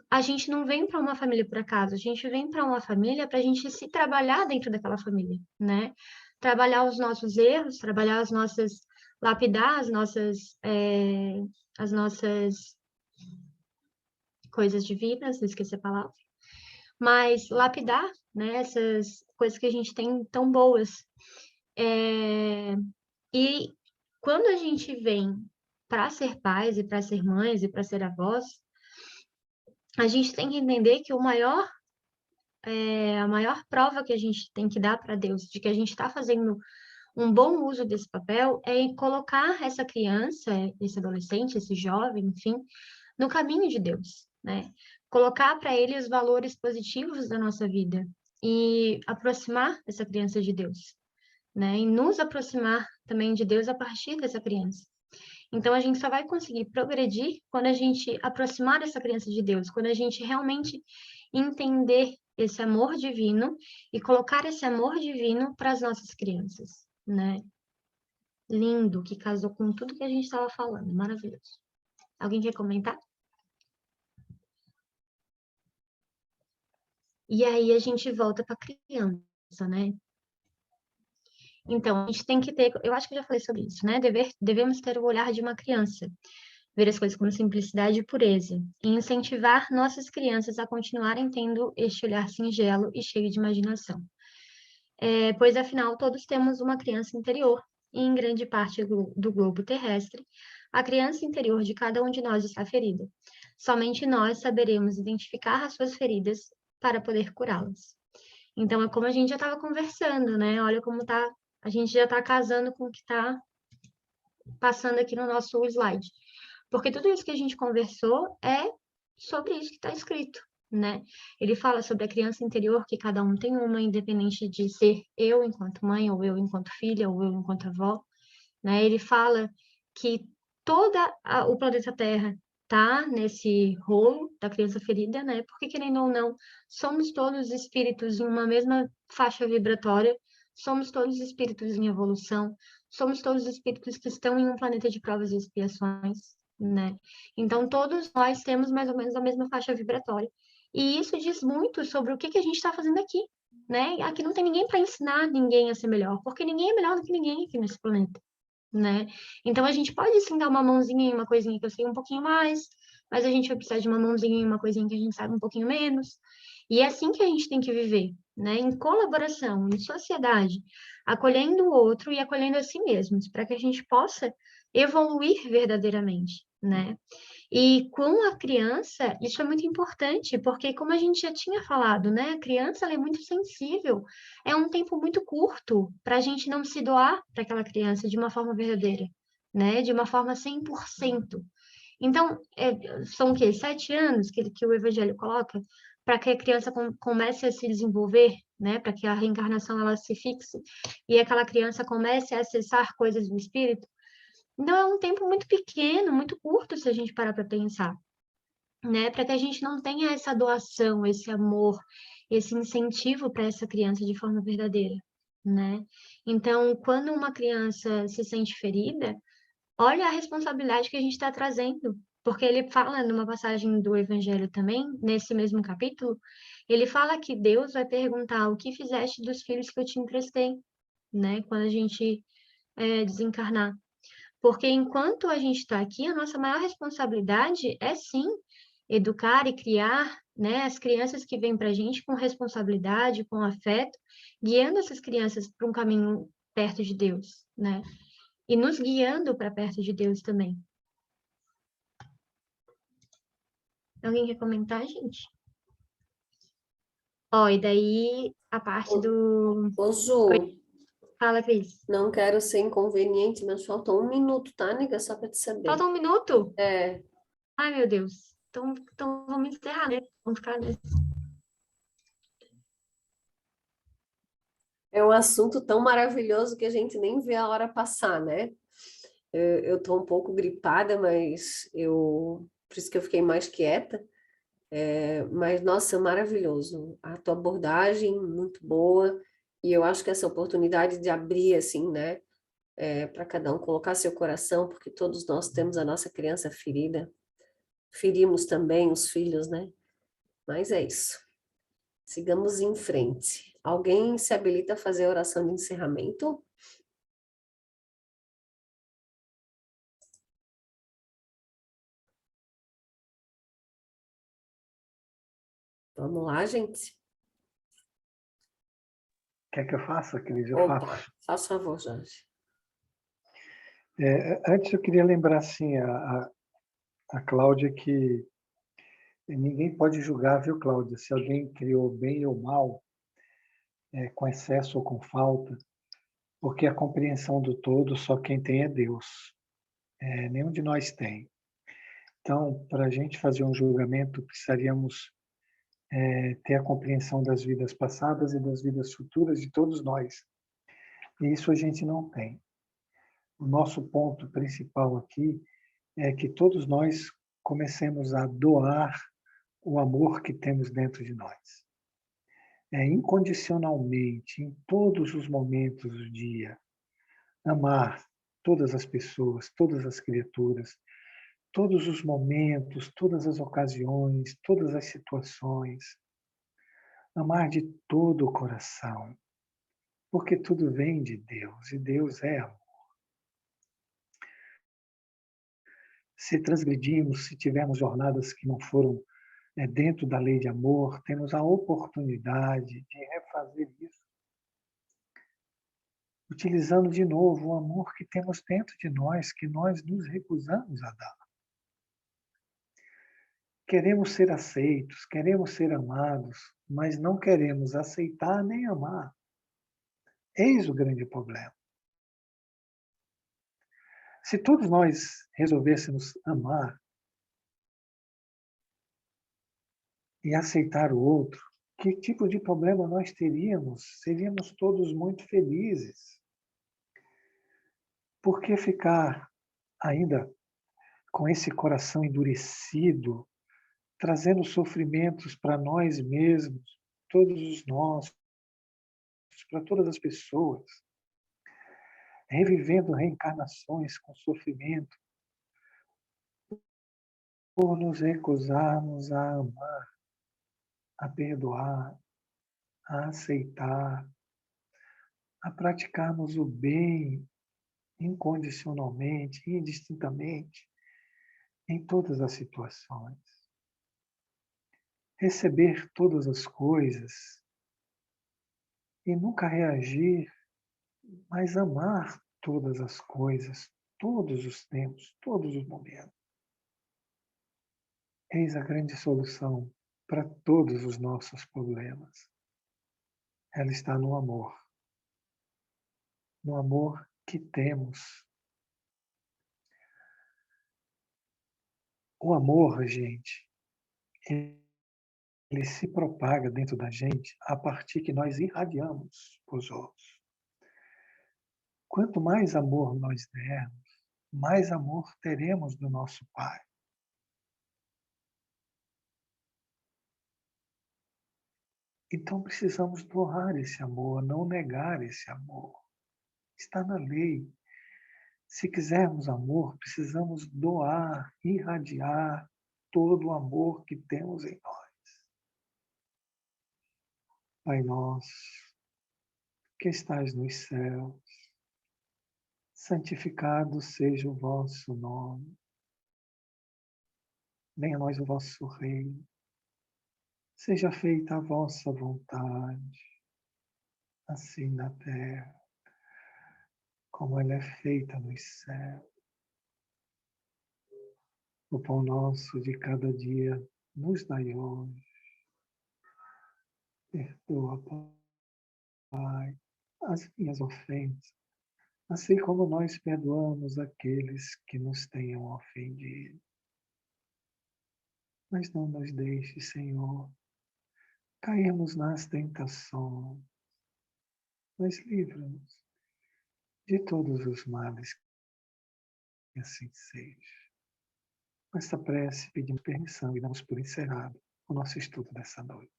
a gente não vem para uma família por acaso, a gente vem para uma família para a gente se trabalhar dentro daquela família, né? Trabalhar os nossos erros, trabalhar as nossas, lapidar as nossas coisas divinas, esqueci a palavra, mas lapidar, né, essas coisas que a gente tem tão boas. E quando a gente vem para ser pais e para ser mães e para ser avós, a gente tem que entender que a A maior prova que a gente tem que dar para Deus de que a gente está fazendo um bom uso desse papel é em colocar essa criança, esse adolescente, esse jovem, enfim, no caminho de Deus, né? Colocar para ele os valores positivos da nossa vida e aproximar essa criança de Deus, né? E nos aproximar também de Deus a partir dessa criança. Então, a gente só vai conseguir progredir quando a gente aproximar essa criança de Deus, quando a gente realmente entender esse amor divino e colocar esse amor divino para as nossas crianças, né? Lindo, que casou com tudo que a gente estava falando, maravilhoso. Alguém quer comentar? E aí a gente volta para a criança, né? Então, a gente tem que ter, eu acho que eu já falei sobre isso, né? Devemos ter o olhar de uma criança, ver as coisas com simplicidade e pureza, e incentivar nossas crianças a continuarem tendo este olhar singelo e cheio de imaginação. Pois, afinal, todos temos uma criança interior, e em grande parte do globo terrestre, a criança interior de cada um de nós está ferida. Somente nós saberemos identificar as suas feridas para poder curá-las. Então, é como a gente já estava conversando, né? Olha como tá, a gente já está casando com o que está passando aqui no nosso slide. Porque tudo isso que a gente conversou é sobre isso que está escrito, né? Ele fala sobre a criança interior, que cada um tem uma, independente de ser eu enquanto mãe, ou eu enquanto filha, ou eu enquanto avó, né? Ele fala que o planeta Terra tá nesse rolo da criança ferida, né? Porque, querendo ou não, somos todos espíritos em uma mesma faixa vibratória, somos todos espíritos em evolução, somos todos espíritos que estão em um planeta de provas e expiações, né? Então, todos nós temos mais ou menos a mesma faixa vibratória. E isso diz muito sobre o que a gente está fazendo aqui, né? Aqui não tem ninguém para ensinar ninguém a ser melhor, porque ninguém é melhor do que ninguém aqui nesse planeta, né? Então, a gente pode sim dar uma mãozinha em uma coisinha que eu sei um pouquinho mais, mas a gente vai precisar de uma mãozinha em uma coisinha que a gente sabe um pouquinho menos. E é assim que a gente tem que viver, né? Em colaboração, em sociedade, acolhendo o outro e acolhendo a si mesmos, para que a gente possa evoluir verdadeiramente, né? E com a criança, isso é muito importante, porque como a gente já tinha falado, né? A criança, ela é muito sensível. É um tempo muito curto para a gente não se doar para aquela criança de uma forma verdadeira, né? De uma forma 100%. Então, são o quê? 7 anos que o Evangelho coloca para que a criança comece a se desenvolver, né? Para que a reencarnação ela se fixe e aquela criança comece a acessar coisas do espírito. Então, é um tempo muito pequeno, muito curto, se a gente parar para pensar, né? Para que a gente não tenha essa doação, esse amor, esse incentivo para essa criança de forma verdadeira, né? Então, quando uma criança se sente ferida, olha a responsabilidade que a gente está trazendo, porque ele fala numa passagem do Evangelho também, nesse mesmo capítulo, ele fala que Deus vai perguntar o que fizeste dos filhos que eu te emprestei, né? Quando a gente desencarnar. Porque enquanto a gente está aqui, a nossa maior responsabilidade é sim educar e criar, né, as crianças que vêm para a gente com responsabilidade, com afeto, guiando essas crianças para um caminho perto de Deus, né? E nos guiando para perto de Deus também. Alguém quer comentar, gente? Ó, e daí a parte do... Ô, Ju, Fala, Cris. não quero ser inconveniente, mas falta 1 minuto, tá, nega? Só para te saber. Falta 1 minuto? É, Ai, meu Deus. Então vamos encerrar, né? Vamos ficar nesse. é um assunto tão maravilhoso que a gente nem vê a hora passar, né? Eu tô um pouco gripada, mas por isso que eu fiquei mais quieta. Mas, nossa, maravilhoso. A tua abordagem, muito boa. E eu acho que essa oportunidade de abrir, assim, né? Para cada um colocar seu coração, porque todos nós temos a nossa criança ferida. Ferimos também os filhos, né? Mas é isso. Sigamos em frente. Alguém se habilita a fazer a oração de encerramento? Vamos lá, gente? Quer que eu faça, Cris? Eu Opa, faço. faz favor, Jorge. Antes eu queria lembrar assim, a Cláudia que ninguém pode julgar, viu, Cláudia? Se alguém criou bem ou mal, com excesso ou com falta, porque a compreensão do todo só quem tem é Deus. Nenhum de nós tem. Então, para a gente fazer um julgamento, precisaríamos ter a compreensão das vidas passadas e das vidas futuras de todos nós. E isso a gente não tem. O nosso ponto principal aqui é que todos nós comecemos a doar o amor que temos dentro de nós. Incondicionalmente, em todos os momentos do dia, amar todas as pessoas, todas as criaturas, todos os momentos, todas as ocasiões, todas as situações. Amar de todo o coração, porque tudo vem de Deus e Deus é amor. Se transgredirmos, se tivermos jornadas que não foram dentro da lei de amor, temos a oportunidade de refazer isso, utilizando de novo o amor que temos dentro de nós, que nós nos recusamos a dar. Queremos ser aceitos, queremos ser amados, mas não queremos aceitar nem amar. Eis o grande problema. Se todos nós resolvêssemos amar e aceitar o outro, que tipo de problema nós teríamos? Seríamos todos muito felizes. Por que ficar ainda com esse coração endurecido, trazendo sofrimentos para nós mesmos, todos os nossos, para todas as pessoas, revivendo reencarnações com sofrimento, por nos recusarmos a amar, a perdoar, a aceitar, a praticarmos o bem incondicionalmente, indistintamente, em todas as situações. Receber todas as coisas e nunca reagir, mas amar todas as coisas, todos os tempos, todos os momentos. Eis a grande solução para todos os nossos problemas. Ela está no amor. No amor que temos. O amor, gente, ele se propaga dentro da gente a partir que nós irradiamos para os outros. Quanto mais amor nós dermos, mais amor teremos do nosso Pai. Então precisamos doar esse amor, não negar esse amor. Está na lei. Se quisermos amor, precisamos doar, irradiar todo o amor que temos em nós. Pai nosso, que estais nos céus, santificado seja o vosso nome. Venha a nós o vosso reino. Seja feita a vossa vontade, assim na terra, como ela é feita nos céus. O pão nosso de cada dia nos dai hoje. Perdoa, Pai, as minhas ofensas, assim como nós perdoamos aqueles que nos tenham ofendido. Mas não nos deixe, Senhor, cairmos nas tentações, mas livra-nos de todos os males, que assim seja. Com esta prece, pedimos permissão e damos por encerrado o nosso estudo dessa noite.